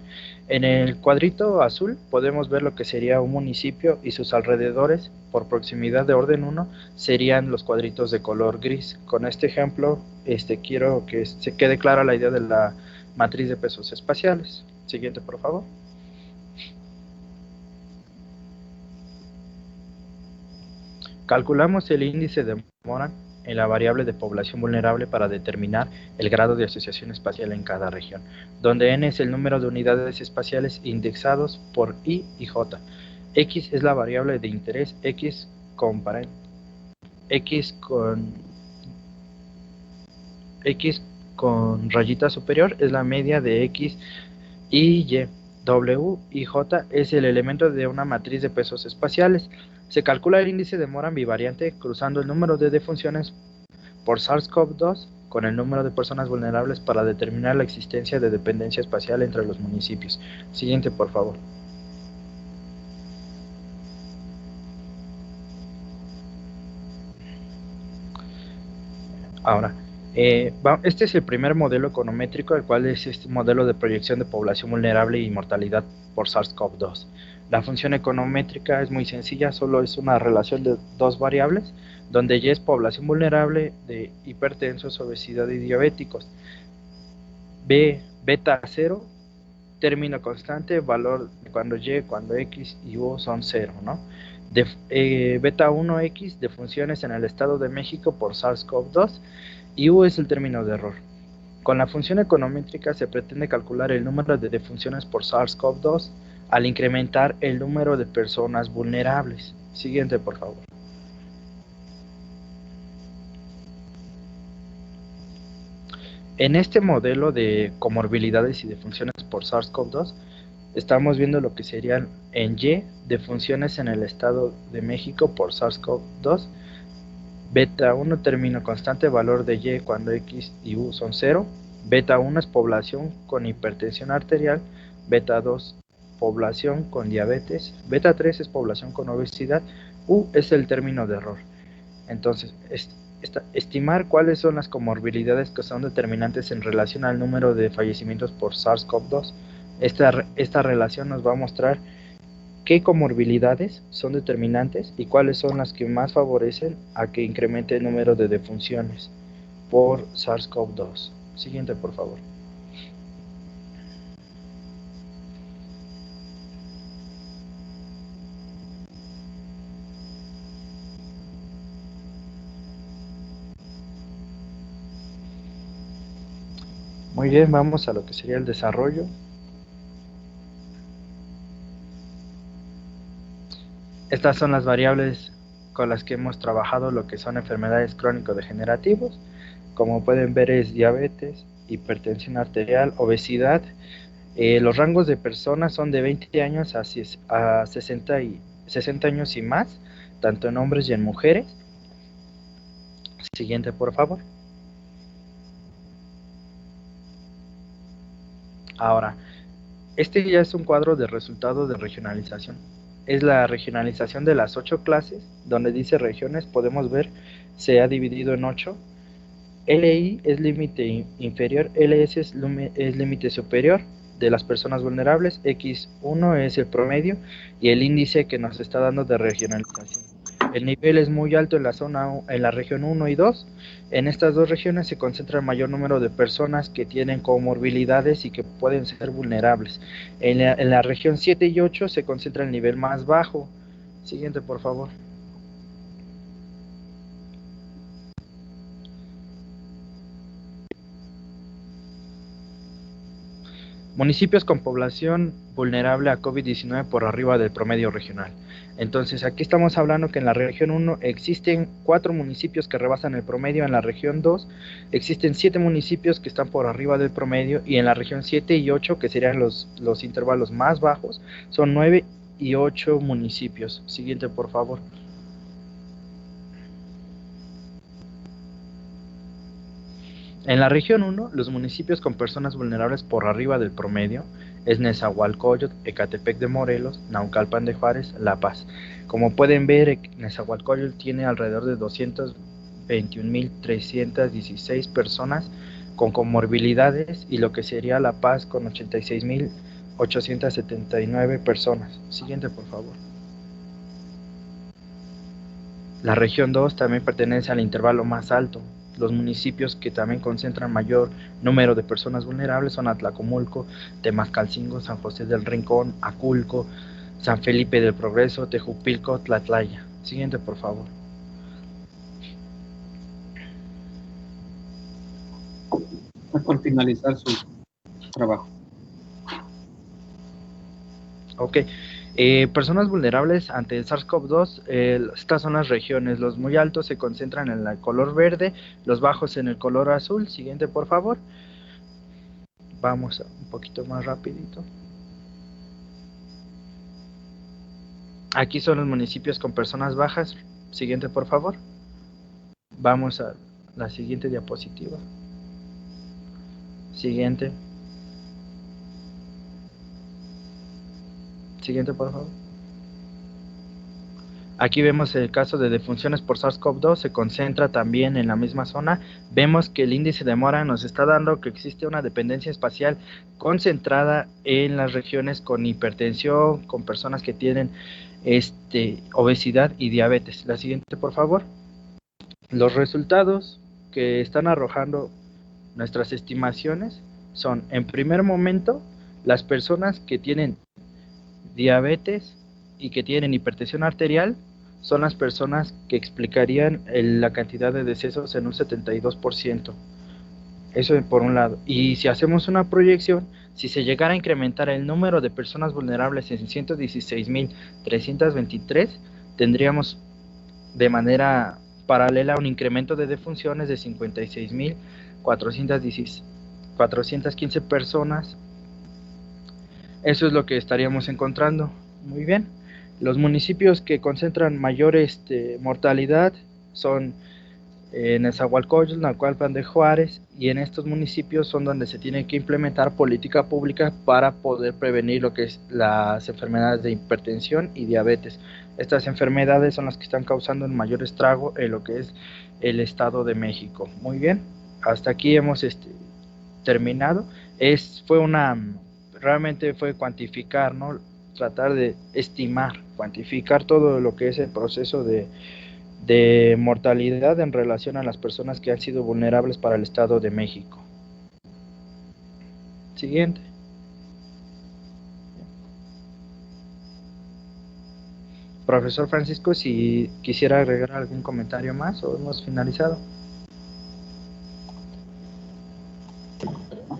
En el cuadrito azul podemos ver lo que sería un municipio y sus alrededores. Por proximidad de orden 1 serían los cuadritos de color gris. Con este ejemplo quiero que se quede clara la idea de la matriz de pesos espaciales. Siguiente, por favor. Calculamos el índice de Moran en la variable de población vulnerable para determinar el grado de asociación espacial en cada región, donde n es el número de unidades espaciales indexados por I y J. X es la variable de interés, X con rayita superior es la media de X y Y. W y J es el elemento de una matriz de pesos espaciales. Se calcula el índice de Moran bivariante cruzando el número de defunciones por SARS-CoV-2 con el número de personas vulnerables para determinar la existencia de dependencia espacial entre los municipios. Siguiente, por favor. Ahora, este es el primer modelo econométrico, el cual es este modelo de proyección de población vulnerable y mortalidad por SARS-CoV-2. La función econométrica es muy sencilla, solo es una relación de dos variables, donde Y es población vulnerable de hipertensos, obesidad y diabéticos. Beta 0, término constante, valor cuando Y, cuando X y U son 0, ¿no? Beta 1X, defunciones en el Estado de México por SARS-CoV-2, y U es el término de error. Con la función econométrica se pretende calcular el número de defunciones por SARS-CoV-2 al incrementar el número de personas vulnerables. Siguiente, por favor. En este modelo de comorbilidades y defunciones por SARS-CoV-2, estamos viendo lo que serían en Y defunciones en el Estado de México por SARS-CoV-2. Beta 1, término constante, valor de Y cuando X y U son 0. Beta 1 es población con hipertensión arterial. Beta 2, población con diabetes. Beta 3 es población con obesidad. U es el término de error. Entonces, estimar cuáles son las comorbilidades que son determinantes en relación al número de fallecimientos por SARS-CoV-2. Esta relación nos va a mostrar qué comorbilidades son determinantes y cuáles son las que más favorecen a que incremente el número de defunciones por SARS-CoV-2. Siguiente, por favor. Muy bien, vamos a lo que sería el desarrollo. Estas son las variables con las que hemos trabajado lo que son enfermedades crónico-degenerativos. Como pueden ver es diabetes, hipertensión arterial, obesidad. Los rangos de personas son de 20 años a 60 años y más, tanto en hombres y en mujeres. Siguiente, por favor. Ahora, este ya es un cuadro de resultados de regionalización. Es la regionalización de las 8 clases, donde dice regiones, podemos ver, se ha dividido en 8. LI es límite inferior, LS es límite superior de las personas vulnerables, X1 es el promedio y el índice que nos está dando de regionalización. El nivel es muy alto en la región 1 y 2. En estas dos regiones se concentra el mayor número de personas que tienen comorbilidades y que pueden ser vulnerables. En la región 7 y 8 se concentra el nivel más bajo. Siguiente, por favor. Municipios con población vulnerable a COVID-19 por arriba del promedio regional. Entonces, aquí estamos hablando que en la región 1 existen 4 municipios que rebasan el promedio, en la región 2 existen 7 municipios que están por arriba del promedio, y en la región 7 y 8, que serían los intervalos más bajos, son 9 y 8 municipios. Siguiente, por favor. En la región 1, los municipios con personas vulnerables por arriba del promedio es Nezahualcóyotl, Ecatepec de Morelos, Naucalpan de Juárez, La Paz. Como pueden ver, Nezahualcóyotl tiene alrededor de 221.316 personas con comorbilidades, y lo que sería La Paz con 86.879 personas. Siguiente, por favor. La región 2 también pertenece al intervalo más alto. Los municipios que también concentran mayor número de personas vulnerables son Atlacomulco, Temascalcingo, San José del Rincón, Aculco, San Felipe del Progreso, Tejupilco, Tlatlaya. Siguiente, por favor. Por finalizar su trabajo. Ok. Personas vulnerables ante el SARS-CoV-2, estas son las regiones. Los muy altos se concentran en el color verde, los bajos en el color azul. Siguiente, por favor. Vamos un poquito más rapidito. Aquí son los municipios con personas bajas. Siguiente, por favor. Vamos a la siguiente diapositiva. Siguiente. Siguiente, por favor. Aquí vemos el caso de defunciones por SARS-CoV-2, se concentra también en la misma zona. Vemos que el índice de Mora nos está dando que existe una dependencia espacial concentrada en las regiones con hipertensión, con personas que tienen obesidad y diabetes. La siguiente, por favor. Los resultados que están arrojando nuestras estimaciones son, en primer momento, las personas que tienen diabetes y que tienen hipertensión arterial son las personas que explicarían la cantidad de decesos en un 72%. Eso por un lado. Y si hacemos una proyección, si se llegara a incrementar el número de personas vulnerables en 116.323, tendríamos de manera paralela un incremento de defunciones de 56.415 personas. Eso es lo que estaríamos encontrando. Muy bien. Los municipios que concentran mayor mortalidad son Nezahualcóyotl, Naucalpan de Juárez, y en estos municipios son donde se tiene que implementar política pública para poder prevenir lo que es las enfermedades de hipertensión y diabetes. Estas enfermedades son las que están causando el mayor estrago en lo que es el Estado de México. Muy bien. Hasta aquí hemos terminado. Realmente fue cuantificar, ¿no? Tratar de estimar, cuantificar todo lo que es el proceso de mortalidad en relación a las personas que han sido vulnerables para el Estado de México. Siguiente. Profesor Francisco, si quisiera agregar algún comentario más, o hemos finalizado.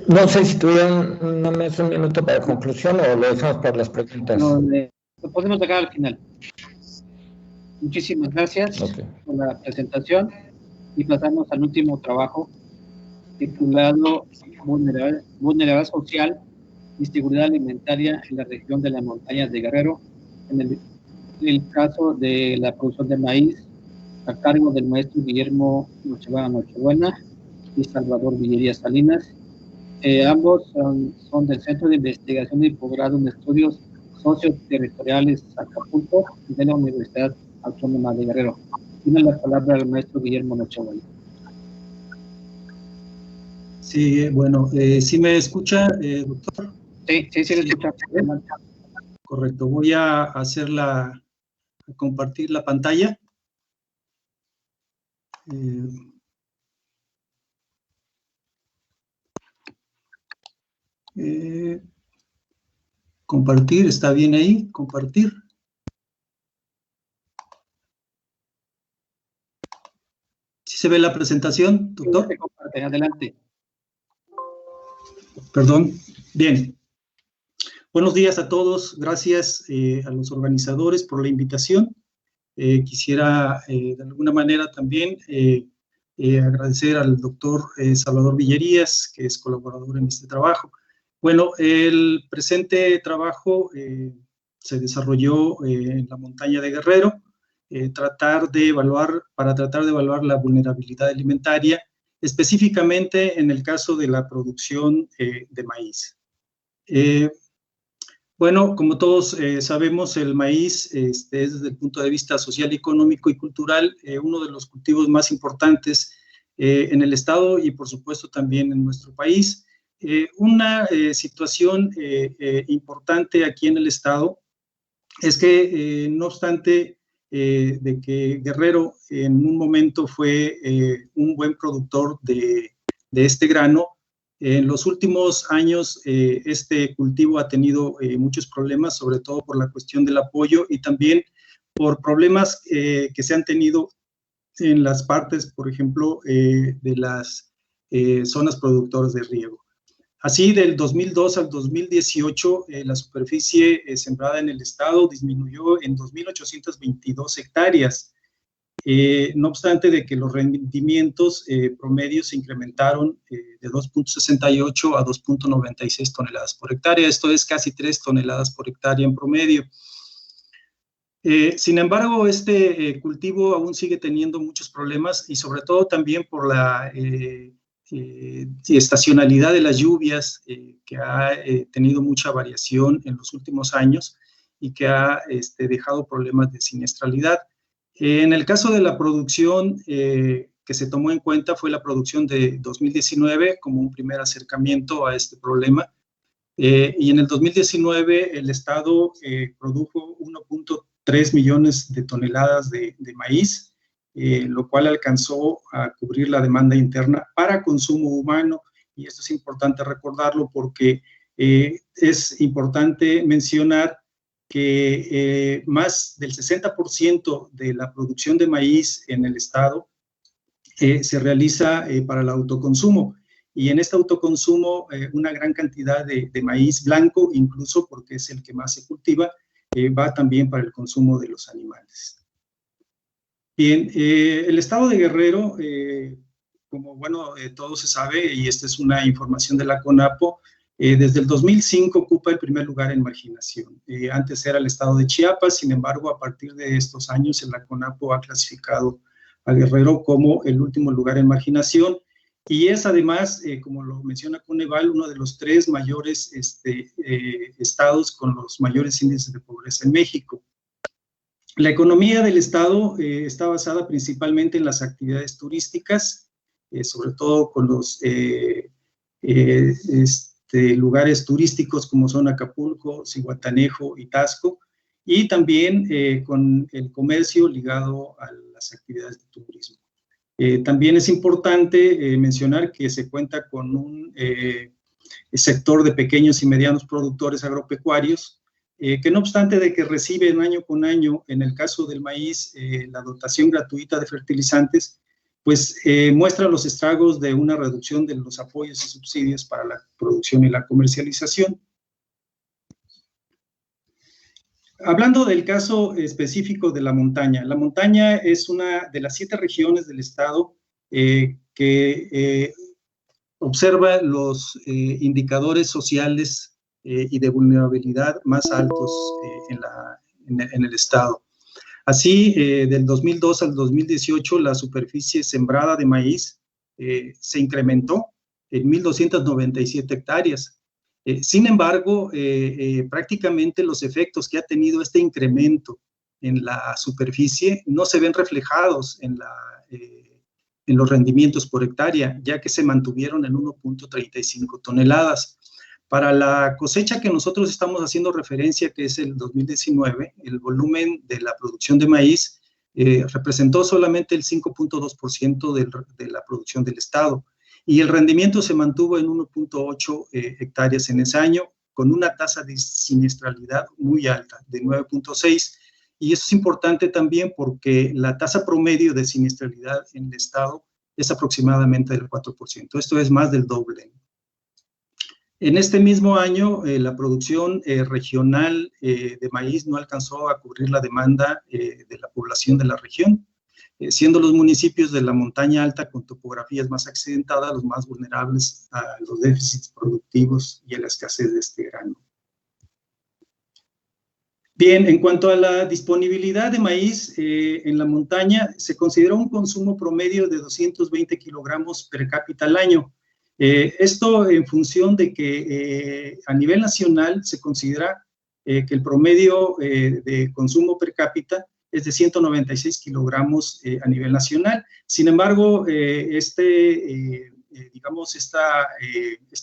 No sé si tuvieran un minuto para conclusión o lo dejamos para las preguntas. No, lo podemos dejar al final. Muchísimas gracias por la presentación, y pasamos al último trabajo titulado Vulnerabilidad Social y Seguridad Alimentaria en la región de las montañas de Guerrero, en el caso de la producción de maíz, a cargo del maestro Guillermo Nochebuena y Salvador Villería Salinas. Ambos son del Centro de Investigación y Posgrado en Estudios Socioterritoriales Acapulco y de la Universidad Autónoma de Guerrero. Tiene la palabra el maestro Guillermo Nochebuena. Sí, bueno, ¿sí me escucha, doctor? Sí, le escucha. Correcto, voy a compartir la pantalla. Compartir, ¿está bien ahí? Compartir. ¿Sí se ve la presentación, doctor? Sí, adelante. Perdón. Bien. Buenos días a todos. Gracias a los organizadores por la invitación. Quisiera de alguna manera también agradecer al doctor Salvador Villerías, que es colaborador en este trabajo. Bueno, el presente trabajo se desarrolló en la montaña de Guerrero, para tratar de evaluar la vulnerabilidad alimentaria, específicamente en el caso de la producción de maíz. Bueno, como todos sabemos, el maíz es desde el punto de vista social, económico y cultural uno de los cultivos más importantes en el estado y por supuesto también en nuestro país. Una situación importante aquí en el estado es que no obstante de que Guerrero en un momento fue un buen productor de este grano, en los últimos años este cultivo ha tenido muchos problemas, sobre todo por la cuestión del apoyo y también por problemas que se han tenido en las partes, por ejemplo, de las zonas productoras de riego. Así, del 2002 al 2018, la superficie sembrada en el estado disminuyó en 2.822 hectáreas. No obstante de que los rendimientos promedios se incrementaron de 2.68 a 2.96 toneladas por hectárea, esto es casi 3 toneladas por hectárea en promedio. Sin embargo, este cultivo aún sigue teniendo muchos problemas y sobre todo también por la estacionalidad de las lluvias que ha tenido mucha variación en los últimos años y que ha dejado problemas de siniestralidad. En el caso de la producción que se tomó en cuenta fue la producción de 2019 como un primer acercamiento a este problema. Y en el 2019 el Estado produjo 1.3 millones de toneladas de maíz, lo cual alcanzó a cubrir la demanda interna para consumo humano. Y esto es importante recordarlo porque es importante mencionar que más del 60% de la producción de maíz en el estado se realiza para el autoconsumo. Y en este autoconsumo, una gran cantidad de maíz blanco, incluso porque es el que más se cultiva, va también para el consumo de los animales. Bien, el estado de Guerrero, como bueno, todo se sabe, y esta es una información de la CONAPO, desde el 2005 ocupa el primer lugar en marginación. Antes era el estado de Chiapas, sin embargo, a partir de estos años, la CONAPO ha clasificado a Guerrero como el último lugar en marginación, y es además, como lo menciona Coneval, uno de los 3 mayores estados con los mayores índices de pobreza en México. La economía del estado está basada principalmente en las actividades turísticas, sobre todo con los lugares turísticos como son Acapulco, Zihuatanejo y Taxco, y también con el comercio ligado a las actividades de turismo. También es importante mencionar que se cuenta con un sector de pequeños y medianos productores agropecuarios, que no obstante de que reciben año con año, en el caso del maíz, la dotación gratuita de fertilizantes, pues muestra los estragos de una reducción de los apoyos y subsidios para la producción y la comercialización. Hablando del caso específico de la montaña es una de las 7 regiones del estado que observa los indicadores sociales y de vulnerabilidad más altos en el estado. Así, del 2002 al 2018, la superficie sembrada de maíz se incrementó en 1.297 hectáreas. Sin embargo, prácticamente los efectos que ha tenido este incremento en la superficie no se ven reflejados en los rendimientos por hectárea, ya que se mantuvieron en 1.35 toneladas. Para la cosecha que nosotros estamos haciendo referencia, que es el 2019, el volumen de la producción de maíz representó solamente el 5.2% de la producción del estado, y el rendimiento se mantuvo en 1.8 hectáreas en ese año, con una tasa de siniestralidad muy alta, de 9.6, y eso es importante también porque la tasa promedio de siniestralidad en el estado es aproximadamente del 4%, esto es más del doble. En este mismo año, la producción regional de maíz no alcanzó a cubrir la demanda de la población de la región, siendo los municipios de la montaña alta con topografías más accidentadas los más vulnerables a los déficits productivos y a la escasez de este grano. Bien, en cuanto a la disponibilidad de maíz en la montaña, se consideró un consumo promedio de 220 kilogramos per cápita al año. Esto en función de que a nivel nacional se considera que el promedio de consumo per cápita es de 196 kilogramos a nivel nacional. Sin embargo, este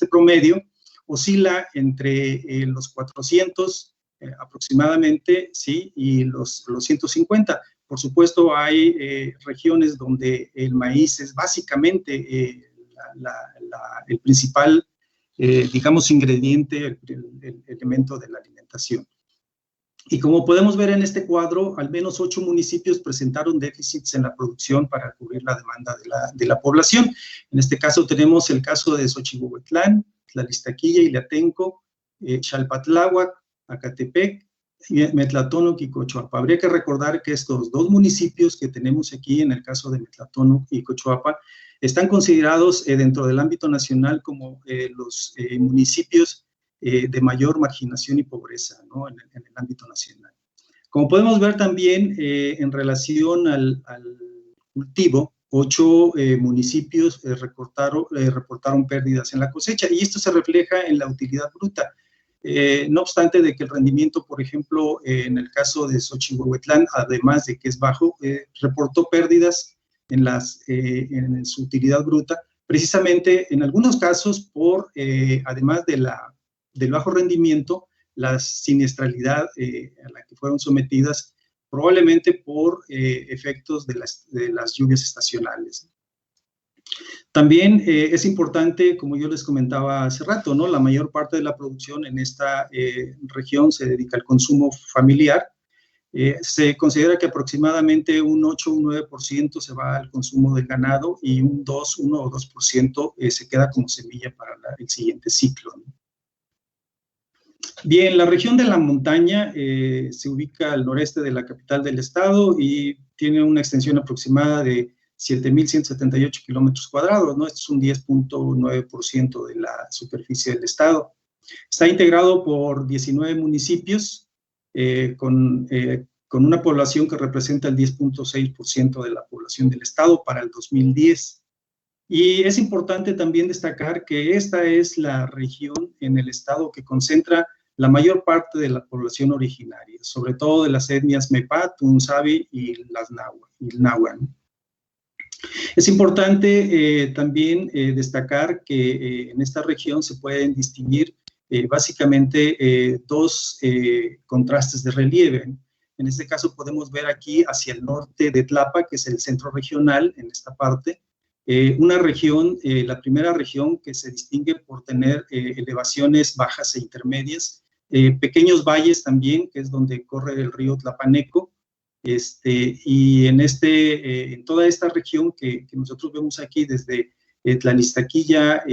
promedio oscila entre los 400 aproximadamente, ¿sí? Y los 150. Por supuesto, hay regiones donde el maíz es básicamente el principal, ingrediente, el elemento de la alimentación. Y como podemos ver en este cuadro, al menos 8 municipios presentaron déficits en la producción para cubrir la demanda de la población. En este caso tenemos el caso de Xochihuahuetlán, Tlalistaquilla, Ilatenco, Xalpatláhuac, Acatepec, Metlatónoc y Cochuapa. Habría que recordar que estos 2 municipios que tenemos aquí, en el caso de Metlatónoc y Cochuapa, están considerados dentro del ámbito nacional como los municipios de mayor marginación y pobreza, ¿no? en el ámbito nacional. Como podemos ver también, en relación al cultivo, 8 municipios reportaron pérdidas en la cosecha, y esto se refleja en la utilidad bruta. No obstante de que el rendimiento, por ejemplo, en el caso de Xochihuahuetlán, además de que es bajo, reportó pérdidas en su utilidad bruta, precisamente en algunos casos además del bajo rendimiento, la siniestralidad a la que fueron sometidas, probablemente por efectos de las lluvias estacionales. También es importante, como yo les comentaba hace rato, ¿no? La mayor parte de la producción en esta región se dedica al consumo familiar. Se considera que aproximadamente un 8 o un 9% se va al consumo del ganado y un 1 o 2% se queda como semilla para el siguiente ciclo, ¿no? Bien, la región de la montaña se ubica al noreste de la capital del estado y tiene una extensión aproximada de 7.178 kilómetros cuadrados, ¿no? Esto es un 10.9% de la superficie del estado. Está integrado por 19 municipios con una población que representa el 10.6% de la población del estado para el 2010. Y es importante también destacar que esta es la región en el estado que concentra la mayor parte de la población originaria, sobre todo de las etnias Mepa, Tunzavi y Náhuatl. Es importante también destacar que en esta región se pueden distinguir básicamente 2 contrastes de relieve. En este caso podemos ver aquí hacia el norte de Tlapa, que es el centro regional en esta parte, una región, la primera región que se distingue por tener elevaciones bajas e intermedias, pequeños valles también, que es donde corre el río Tlapaneco, y en toda esta región que nosotros vemos aquí desde Tlalistaquilla,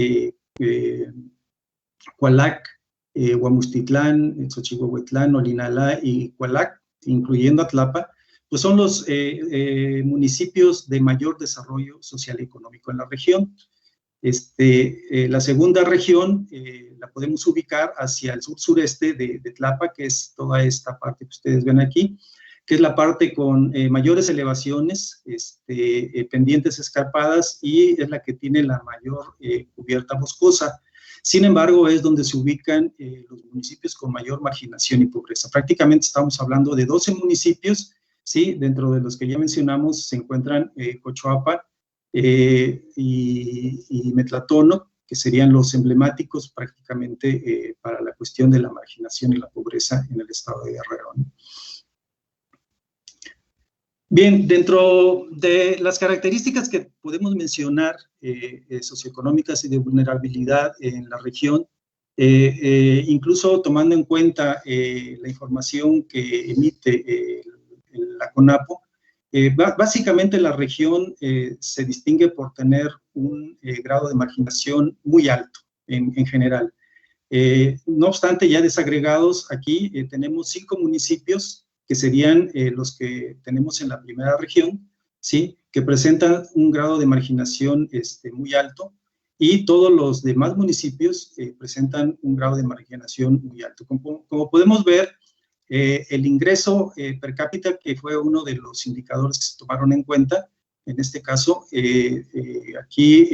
Cualac, Huamustitlán, Xochihuahuetlán, Olinalá y Cualac, incluyendo Atlapa, pues son los municipios de mayor desarrollo social y económico en la región. La segunda región la podemos ubicar hacia el sur-sureste de Tlapa, que es toda esta parte que ustedes ven aquí, que es la parte con mayores elevaciones, pendientes escarpadas, y es la que tiene la mayor cubierta boscosa. Sin embargo, es donde se ubican los municipios con mayor marginación y pobreza. Prácticamente estamos hablando de 12 municipios, ¿sí? Dentro de los que ya mencionamos se encuentran Cochuapa y Metlatónoc, que serían los emblemáticos prácticamente para la cuestión de la marginación y la pobreza en el estado de Guerrero, ¿no? Bien, dentro de las características que podemos mencionar socioeconómicas y de vulnerabilidad en la región, incluso tomando en cuenta la información que emite la CONAPO, básicamente la región se distingue por tener un grado de marginación muy alto en general. No obstante, ya desagregados aquí, tenemos 5 municipios que serían los que tenemos en la primera región, ¿sí? Que presentan un grado de marginación muy alto, y todos los demás municipios presentan un grado de marginación muy alto. Como podemos ver, el ingreso per cápita, que fue uno de los indicadores que se tomaron en cuenta, en este caso, aquí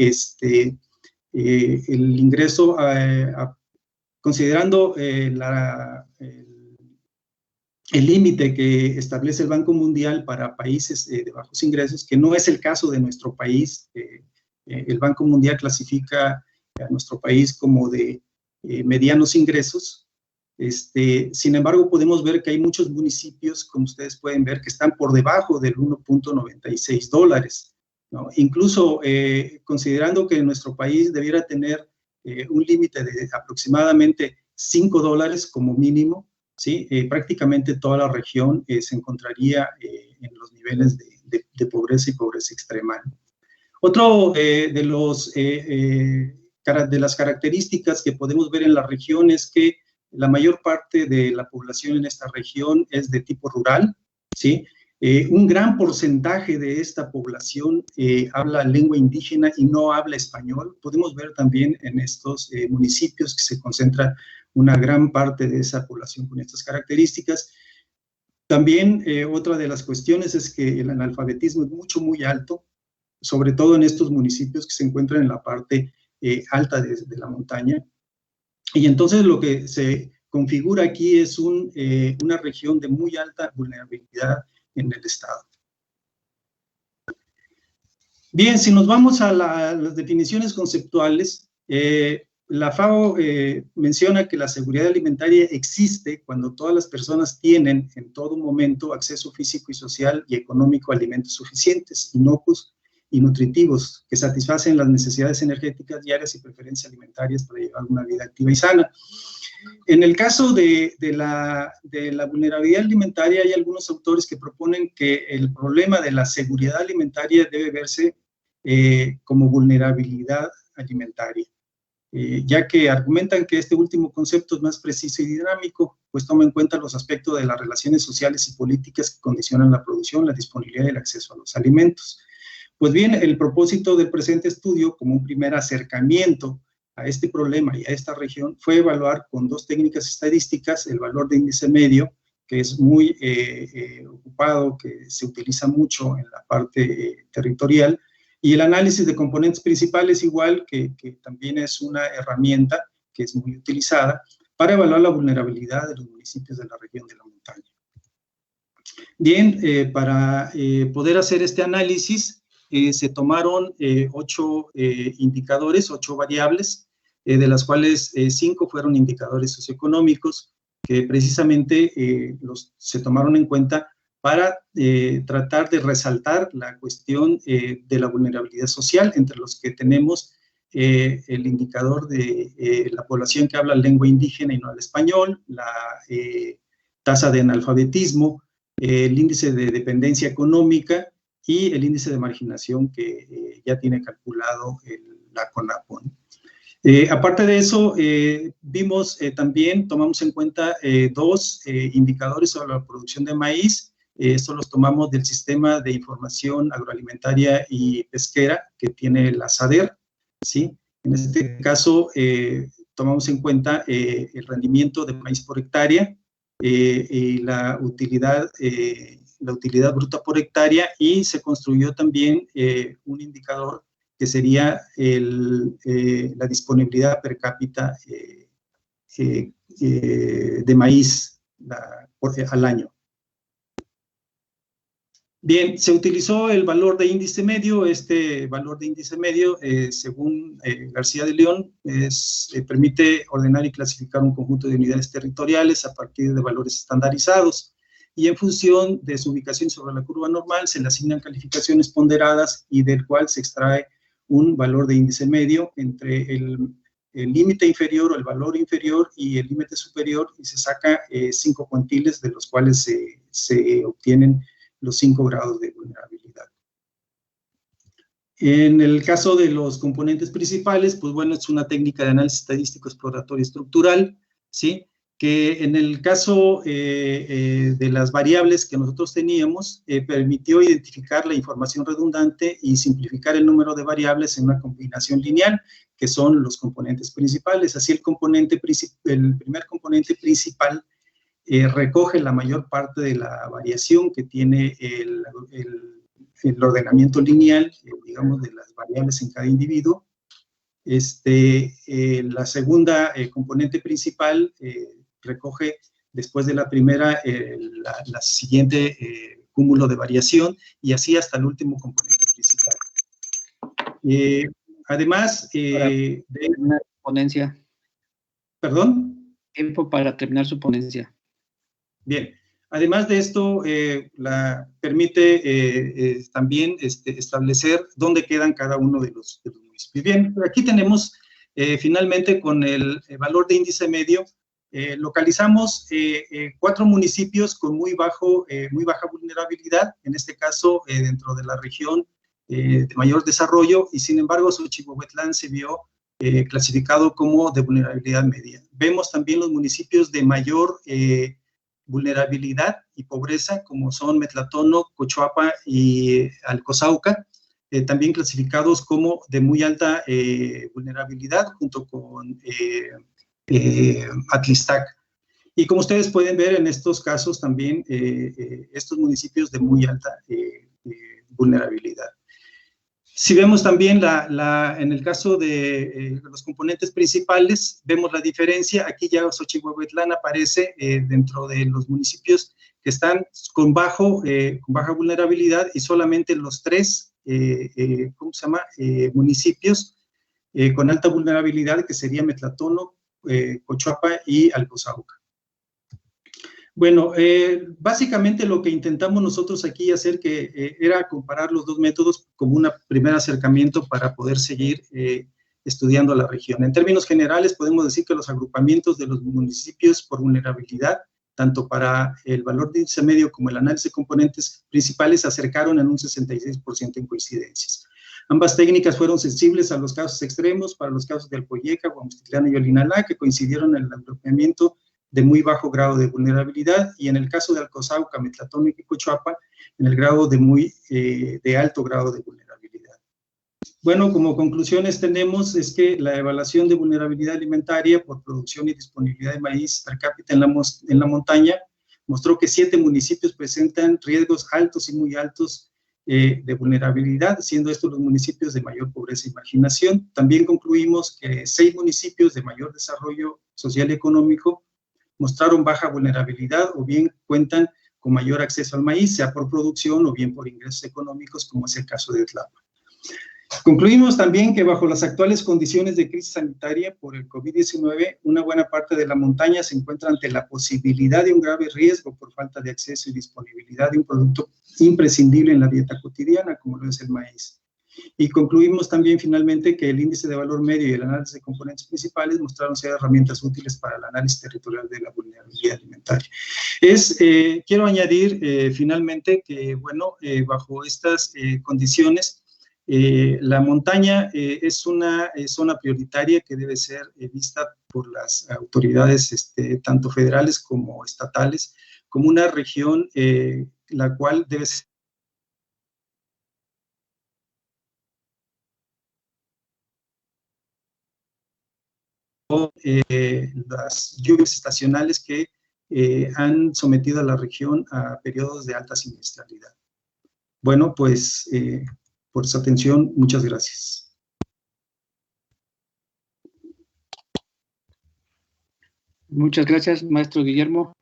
el ingreso, considerando el límite que establece el Banco Mundial para países de bajos ingresos, que no es el caso de nuestro país. El Banco Mundial clasifica a nuestro país como de medianos ingresos. Sin embargo, podemos ver que hay muchos municipios, como ustedes pueden ver, que están por debajo del 1.96 dólares, ¿no? Incluso considerando que nuestro país debiera tener un límite de aproximadamente 5 dólares como mínimo, ¿sí? Prácticamente toda la región se encontraría en los niveles de pobreza y pobreza extrema. Otro de las características que podemos ver en la región es que la mayor parte de la población en esta región es de tipo rural, ¿sí? Un gran porcentaje de esta población habla lengua indígena y no habla español. Podemos ver también en estos municipios que se concentra una gran parte de esa población con estas características. También otra de las cuestiones es que el analfabetismo es muy alto, sobre todo en estos municipios que se encuentran en la parte alta de la montaña. Y entonces lo que se configura aquí es una región de muy alta vulnerabilidad en el estado. Bien, si nos vamos a las definiciones conceptuales, la FAO menciona que la seguridad alimentaria existe cuando todas las personas tienen en todo momento acceso físico y social y económico a alimentos suficientes, inocuos y nutritivos, que satisfacen las necesidades energéticas diarias y preferencias alimentarias para llevar una vida activa y sana. En el caso de la vulnerabilidad alimentaria, hay algunos autores que proponen que el problema de la seguridad alimentaria debe verse como vulnerabilidad alimentaria, ya que argumentan que este último concepto es más preciso y dinámico, pues toma en cuenta los aspectos de las relaciones sociales y políticas que condicionan la producción, la disponibilidad y el acceso a los alimentos. Pues bien, el propósito del presente estudio, como un primer acercamiento a este problema y a esta región, fue evaluar con 2 técnicas estadísticas el valor de índice medio, que es muy ocupado, que se utiliza mucho en la parte territorial, y el análisis de componentes principales, igual, que también es una herramienta que es muy utilizada para evaluar la vulnerabilidad de los municipios de la región de la montaña. Bien, para poder hacer este análisis, se tomaron 8 indicadores, 8 variables, de las cuales 5 fueron indicadores socioeconómicos, que precisamente se tomaron en cuenta para tratar de resaltar la cuestión de la vulnerabilidad social, entre los que tenemos el indicador de la población que habla lengua indígena y no el español, la tasa de analfabetismo, el índice de dependencia económica y el índice de marginación que ya tiene calculado la CONAPO. Aparte de eso, tomamos en cuenta 2 indicadores sobre la producción de maíz. Estos los tomamos del Sistema de Información Agroalimentaria y Pesquera que tiene la SADER, ¿sí? En este caso, tomamos en cuenta el rendimiento de maíz por hectárea, y la utilidad bruta por hectárea, y se construyó también un indicador que sería la disponibilidad per cápita de maíz al año. Bien, se utilizó el valor de índice medio. Este valor de índice medio, según García de León, permite ordenar y clasificar un conjunto de unidades territoriales a partir de valores estandarizados, y en función de su ubicación sobre la curva normal se le asignan calificaciones ponderadas, y del cual se extrae un valor de índice medio entre el límite inferior o el valor inferior y el límite superior, y se saca 5 cuantiles, de los cuales se obtienen los 5 grados de vulnerabilidad. En el caso de los componentes principales, pues bueno, es una técnica de análisis estadístico exploratorio estructural, ¿sí? Que en el caso de las variables que nosotros teníamos, permitió identificar la información redundante y simplificar el número de variables en una combinación lineal, que son los componentes principales. Así el primer componente principal recoge la mayor parte de la variación que tiene el ordenamiento lineal, digamos, de las variables en cada individuo. La segunda componente principal recoge después de la primera la siguiente cúmulo de variación y así hasta el último componente principal. Además de una ponencia. ¿Perdón? Tiempo para terminar su ponencia. Bien. Además de esto, permite también establecer dónde quedan cada uno de los municipios. Bien, aquí tenemos finalmente con el valor de índice medio, localizamos 4 municipios con muy baja vulnerabilidad, en este caso dentro de la región de mayor desarrollo, y sin embargo Xochihuahuetlán se vio clasificado como de vulnerabilidad media. Vemos también los municipios de mayor vulnerabilidad y pobreza, como son Metlatono, Cochuapa y Alcozauca, también clasificados como de muy alta vulnerabilidad, junto con Atlistac. Y como ustedes pueden ver en estos casos también, estos municipios de muy alta vulnerabilidad. Si vemos también en el caso de los componentes principales, vemos la diferencia. Aquí ya Xochihuahuetlán aparece dentro de los municipios que están con baja vulnerabilidad, y solamente los 3 municipios con alta vulnerabilidad, que sería Metlatono, Cochuapa y Alcozauca. Bueno, básicamente lo que intentamos nosotros aquí hacer era comparar los 2 métodos como un primer acercamiento para poder seguir estudiando la región. En términos generales, podemos decir que los agrupamientos de los municipios por vulnerabilidad, tanto para el valor de índice medio como el análisis de componentes principales, se acercaron en un 66% en coincidencias. Ambas técnicas fueron sensibles a los casos extremos, para los casos de Alcoyeca, Huamustitlán y Olinalá, que coincidieron en el agrupamiento de muy bajo grado de vulnerabilidad, y en el caso de Alcozauca, Metlatono y Cochuapa, en el grado de alto grado de vulnerabilidad. Bueno, como conclusiones tenemos es que la evaluación de vulnerabilidad alimentaria por producción y disponibilidad de maíz per cápita en la montaña mostró que 7 municipios presentan riesgos altos y muy altos de vulnerabilidad, siendo estos los municipios de mayor pobreza y marginación. También concluimos que 6 municipios de mayor desarrollo social y económico mostraron baja vulnerabilidad o bien cuentan con mayor acceso al maíz, sea por producción o bien por ingresos económicos, como es el caso de Tlapa. Concluimos también que bajo las actuales condiciones de crisis sanitaria por el COVID-19, una buena parte de la montaña se encuentra ante la posibilidad de un grave riesgo por falta de acceso y disponibilidad de un producto imprescindible en la dieta cotidiana, como lo es el maíz. Y concluimos también finalmente que el índice de valor medio y el análisis de componentes principales mostraron ser herramientas útiles para el análisis territorial de la vulnerabilidad alimentaria. Quiero añadir finalmente que, bueno, bajo estas condiciones, la montaña es una zona prioritaria que debe ser vista por las autoridades tanto federales como estatales como una región la cual debe ser las lluvias estacionales que han sometido a la región a periodos de alta siniestralidad. Bueno, pues por su atención, muchas gracias. Muchas gracias, maestro Guillermo.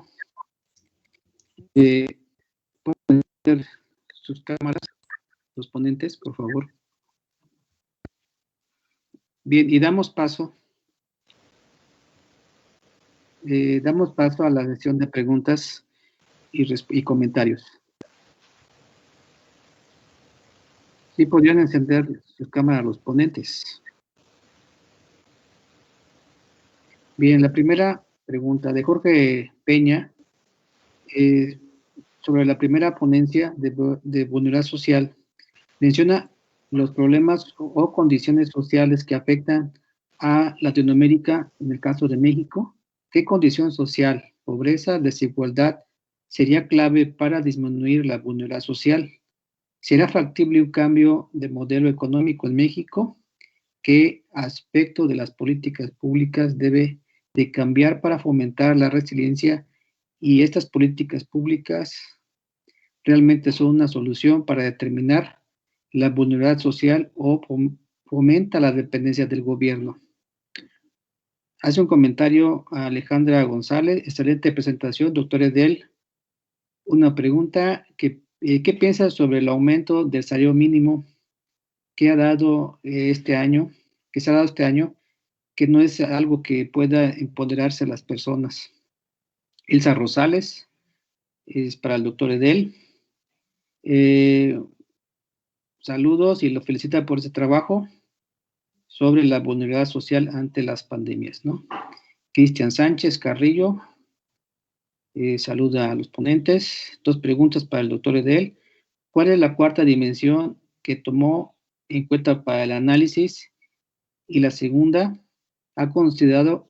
¿Pueden prender sus cámaras, los ponentes, por favor? Bien, y damos paso a la sesión de preguntas y comentarios. Sí, podrían encender sus cámaras los ponentes. Bien, la primera pregunta de Jorge Peña, sobre la primera ponencia de vulnerabilidad social, menciona los problemas o condiciones sociales que afectan a Latinoamérica, en el caso de México. ¿Qué condición social, pobreza, desigualdad sería clave para disminuir la vulnerabilidad social? ¿Será factible un cambio de modelo económico en México? ¿Qué aspecto de las políticas públicas debe de cambiar para fomentar la resiliencia? Y estas políticas públicas realmente son una solución para determinar la vulnerabilidad social o fomenta la dependencia del gobierno. Hace un comentario a Alejandra González, excelente presentación, doctor Edel. Una pregunta, ¿qué piensas sobre el aumento del salario mínimo que ha dado este año, que se ha dado este año, que no es algo que pueda empoderarse a las personas? Elsa Rosales, es para el doctor Edel. Saludos y lo felicita por ese trabajo sobre la vulnerabilidad social ante las pandemias, ¿no? Cristian Sánchez Carrillo, saluda a los ponentes. 2 preguntas para el doctor Edel. ¿Cuál es la cuarta dimensión que tomó en cuenta para el análisis? Y la segunda, ¿ha considerado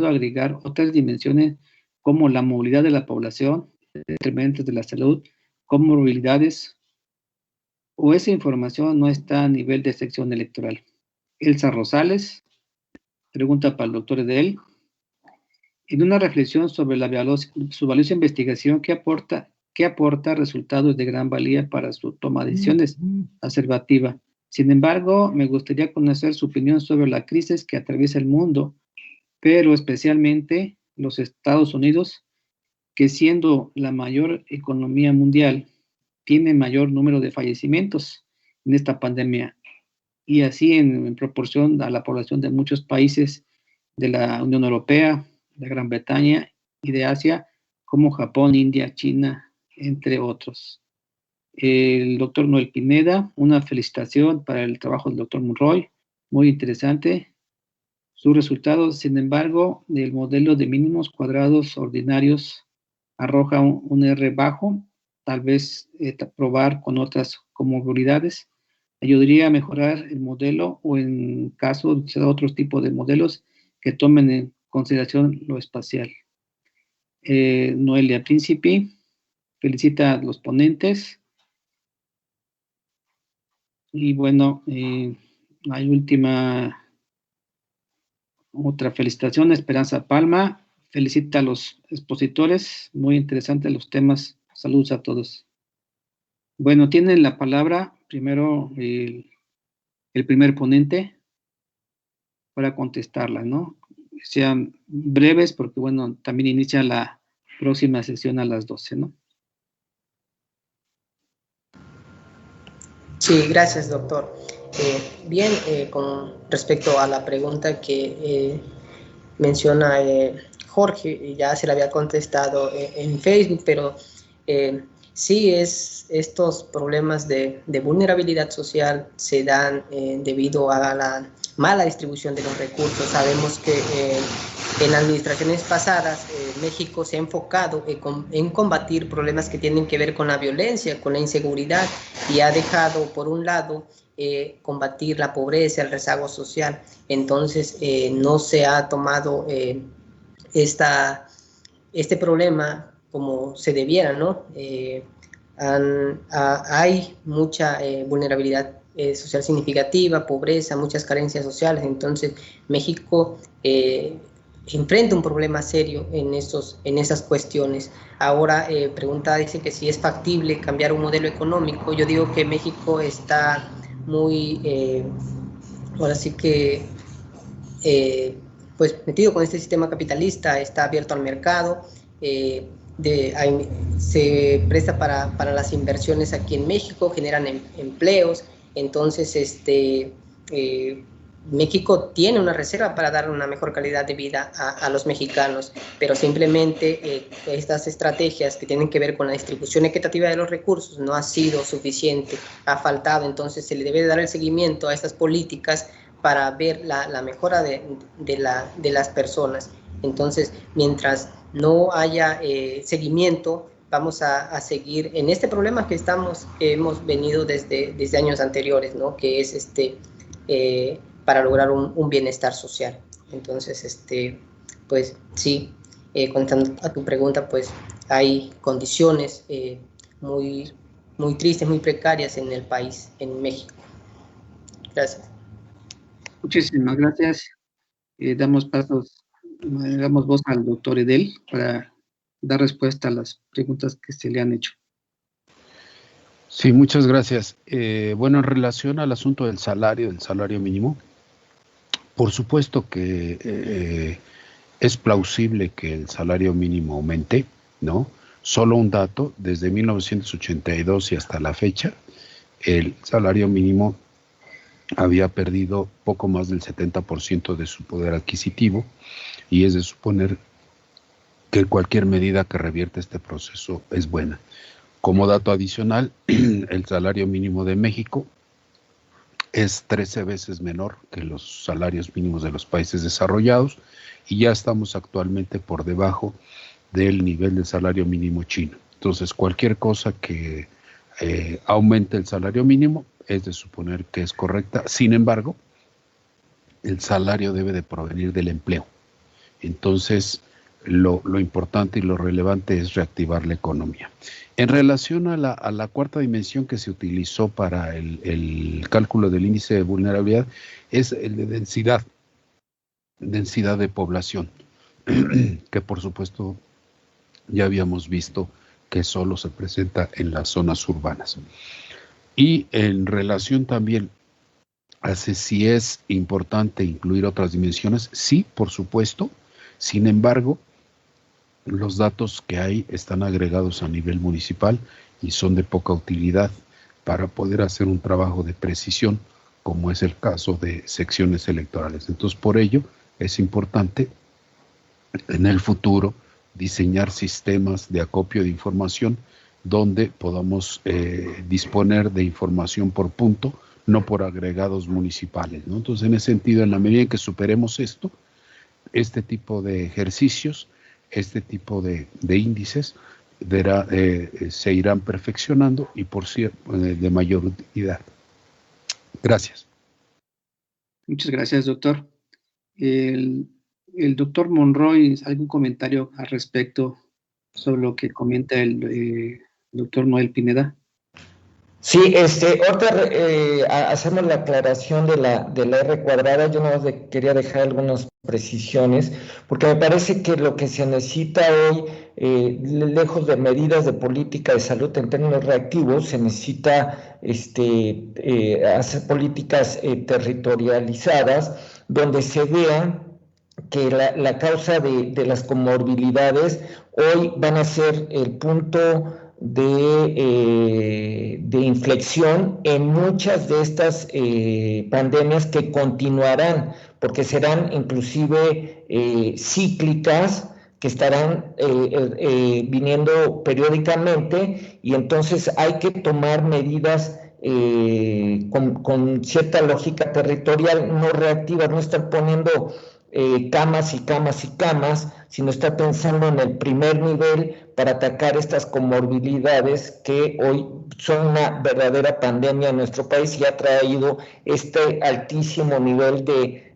agregar otras dimensiones como la movilidad de la población, determinantes de la salud, comorbilidades, o esa información no está a nivel de sección electoral? Elsa Rosales, pregunta para el doctor Edel. En una reflexión sobre su valiosa investigación, ¿qué aporta resultados de gran valía para su toma de decisiones asertiva? Sin embargo, me gustaría conocer su opinión sobre la crisis que atraviesa el mundo, pero especialmente los Estados Unidos, que siendo la mayor economía mundial, tiene mayor número de fallecimientos en esta pandemia, y así en proporción a la población de muchos países de la Unión Europea, de Gran Bretaña y de Asia, como Japón, India, China, entre otros. El doctor Noel Pineda, una felicitación para el trabajo del doctor Monroy, muy interesante. Sus resultados, sin embargo, del modelo de mínimos cuadrados ordinarios arroja un R bajo, tal vez probar con otras comorbilidades. Ayudaría a mejorar el modelo o en caso de otros tipos de modelos que tomen en consideración lo espacial. Noelia Príncipe felicita a los ponentes. Y bueno, hay otra felicitación, Esperanza Palma, felicita a los expositores, muy interesantes los temas, saludos a todos. Bueno, tienen la palabra primero el primer ponente para contestarla, ¿no? Sean breves porque, bueno, también inicia la próxima sesión a las 12, ¿no? Sí, gracias, doctor. Bien, con respecto a la pregunta que menciona Jorge, ya se la había contestado en Facebook, pero sí, estos problemas de vulnerabilidad social se dan debido a la mala distribución de los recursos. Sabemos que en administraciones pasadas México se ha enfocado en combatir problemas que tienen que ver con la violencia, con la inseguridad, y ha dejado por un lado combatir la pobreza, el rezago social. Entonces no se ha tomado este problema como se debiera, ¿no? Hay mucha vulnerabilidad social significativa, pobreza, muchas carencias sociales. Entonces México enfrenta un problema serio en esas cuestiones. Ahora dice que si es factible cambiar un modelo económico. Yo digo que México está muy, ahora sí que pues metido con este sistema capitalista, está abierto al mercado, se presta para las inversiones aquí en México, generan empleos. Entonces México tiene una reserva para dar una mejor calidad de vida a los mexicanos, pero simplemente estas estrategias que tienen que ver con la distribución equitativa de los recursos no ha sido suficiente, ha faltado. Entonces se le debe dar el seguimiento a estas políticas para ver la mejora de las personas. Entonces, mientras no haya seguimiento, vamos a seguir en este problema que hemos venido desde años anteriores, ¿no? Que es para lograr un bienestar social. Entonces, pues sí, contestando a tu pregunta, pues hay condiciones muy tristes, muy precarias en el país, en México. Gracias. Muchísimas gracias. Damos voz al doctor Edel para dar respuesta a las preguntas que se le han hecho. Sí, muchas gracias. Bueno, en relación al asunto del salario mínimo, por supuesto que es plausible que el salario mínimo aumente, ¿no? Solo un dato, desde 1982 y hasta la fecha, el salario mínimo había perdido poco más del 70% de su poder adquisitivo, y es de suponer que cualquier medida que revierta este proceso es buena. Como dato adicional, el salario mínimo de México es 13 veces menor que los salarios mínimos de los países desarrollados, y ya estamos actualmente por debajo del nivel del salario mínimo chino. Entonces, cualquier cosa que aumente el salario mínimo es de suponer que es correcta. Sin embargo, el salario debe de provenir del empleo. Entonces, lo importante y lo relevante es reactivar la economía. En relación a la cuarta dimensión que se utilizó para el cálculo del índice de vulnerabilidad, es el de densidad de población, que por supuesto ya habíamos visto que solo se presenta en las zonas urbanas. Y en relación también a si es importante incluir otras dimensiones, sí, por supuesto. Sin embargo, los datos que hay están agregados a nivel municipal y son de poca utilidad para poder hacer un trabajo de precisión, como es el caso de secciones electorales. Entonces, por ello, es importante en el futuro diseñar sistemas de acopio de información donde podamos disponer de información por punto, no por agregados municipales, ¿no? Entonces, en ese sentido, en la medida en que superemos esto, este tipo de ejercicios, este tipo de índices se irán perfeccionando y por cierto de mayor utilidad. Gracias. Muchas gracias, doctor. El doctor Monroy, ¿algún comentario al respecto sobre lo que comenta el doctor Noel Pineda? Sí, ahorita hacemos la aclaración de la R cuadrada. Yo no quería dejar algunas precisiones, porque me parece que lo que se necesita hoy, lejos de medidas de política de salud en términos reactivos, se necesita hacer políticas territorializadas, donde se vea que la causa de las comorbilidades hoy van a ser el punto de inflexión en muchas de estas pandemias que continuarán, porque serán inclusive cíclicas, que estarán viniendo periódicamente, y entonces hay que tomar medidas con cierta lógica territorial, no reactivas, no estar poniendo camas y camas y camas, sino estar pensando en el primer nivel para atacar estas comorbilidades que hoy son una verdadera pandemia en nuestro país y ha traído este altísimo nivel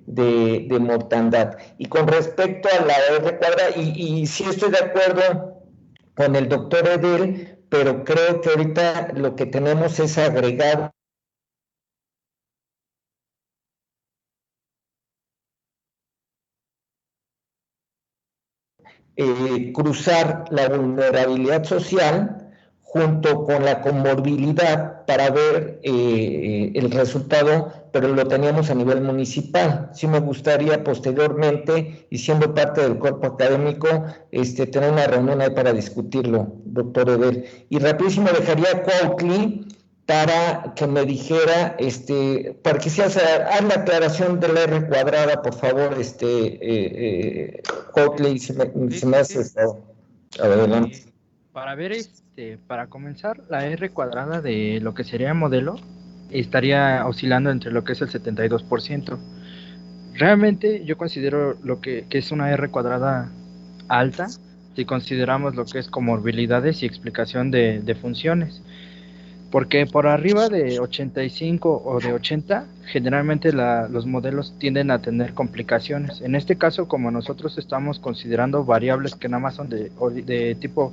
de mortandad. Y con respecto a la R cuadrada, y sí estoy de acuerdo con el doctor Edel, pero creo que ahorita lo que tenemos es agregar cruzar la vulnerabilidad social junto con la comorbilidad para ver el resultado, pero lo teníamos a nivel municipal. Sí me gustaría posteriormente, y siendo parte del cuerpo académico, tener una reunión ahí para discutirlo, doctor Edel. Y rapidísimo dejaría a Cuautli para que me dijera, para que se haga la aclaración de la R cuadrada, por favor, Cuautli, si me hace adelante. Para ver, para comenzar, la R cuadrada de lo que sería modelo estaría oscilando entre lo que es el 72%. Realmente yo considero lo que es una R cuadrada alta, si consideramos lo que es comorbilidades y explicación de funciones. Porque por arriba de 85 o de 80, generalmente los modelos tienden a tener complicaciones. En este caso, como nosotros estamos considerando variables que nada más son de tipo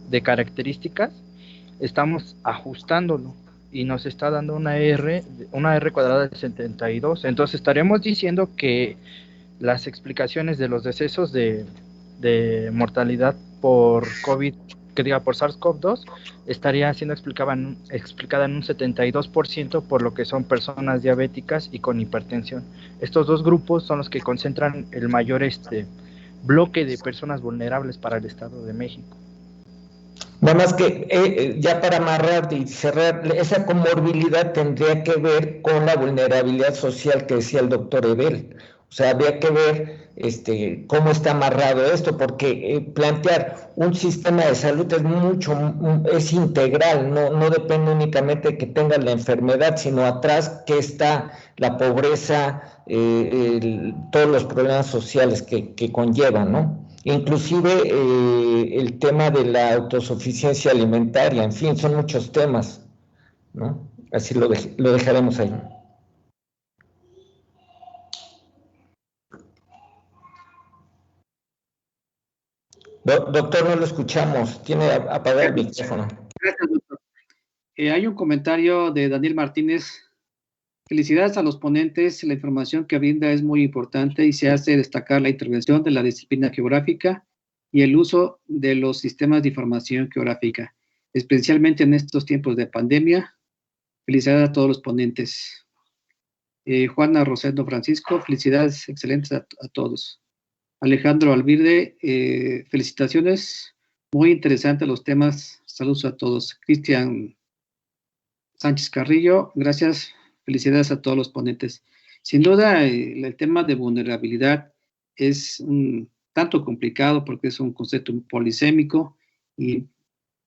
de características, estamos ajustándolo y nos está dando una R cuadrada de 72. Entonces estaríamos diciendo que las explicaciones de los decesos de mortalidad por COVID, por SARS-CoV-2, estaría siendo explicada en un 72% por lo que son personas diabéticas y con hipertensión. Estos dos grupos son los que concentran el mayor bloque de personas vulnerables para el Estado de México. Nada más que ya para amarrar y cerrar, esa comorbilidad tendría que ver con la vulnerabilidad social que decía el doctor Ebel. O sea, habría que ver cómo está amarrado esto, porque plantear un sistema de salud es integral, no depende únicamente de que tengas la enfermedad, sino atrás que está la pobreza, todos los problemas sociales que conllevan, ¿no? Inclusive el tema de la autosuficiencia alimentaria, en fin, son muchos temas, ¿no? Así lo dejaremos ahí. Doctor, no lo escuchamos, tiene apagado el micrófono. Gracias, doctor. Hay un comentario de Daniel Martínez. Felicidades a los ponentes, la información que brinda es muy importante y se hace destacar la intervención de la disciplina geográfica y el uso de los sistemas de información geográfica, especialmente en estos tiempos de pandemia. Felicidades a todos los ponentes. Juana Rosendo Francisco, felicidades excelentes a todos. Alejandro Alvirde, felicitaciones, muy interesantes los temas, saludos a todos. Cristian Sánchez Carrillo, gracias, felicidades a todos los ponentes. Sin duda, el tema de vulnerabilidad es un tanto complicado porque es un concepto polisémico y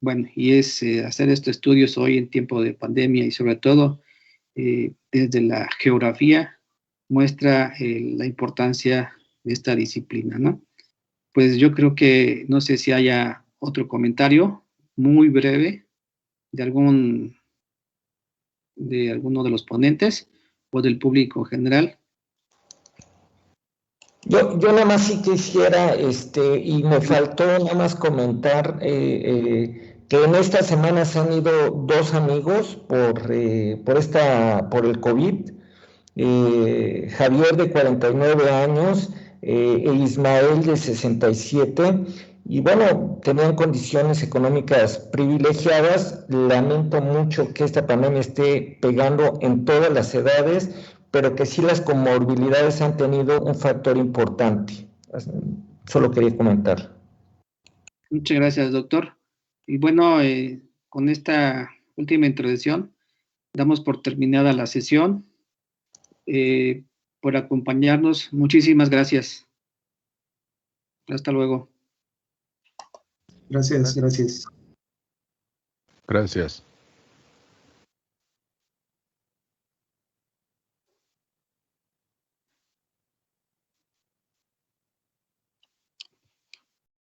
bueno, y es hacer estos estudios hoy en tiempo de pandemia y sobre todo desde la geografía muestra la importancia de esta disciplina, ¿no? Pues yo creo que no sé si haya otro comentario muy breve de alguno de los ponentes o del público en general. Yo nada más sí quisiera, y me faltó nada más comentar que en estas semanas han ido dos amigos por el COVID, Javier de 49 años e Ismael de 67, y bueno, tenían condiciones económicas privilegiadas. Lamento mucho que esta pandemia esté pegando en todas las edades, pero que sí las comorbilidades han tenido un factor importante. Solo quería comentar. Muchas gracias, doctor. Y bueno, con esta última introducción, damos por terminada la sesión. Por acompañarnos, muchísimas gracias. Hasta luego. Gracias. Gracias.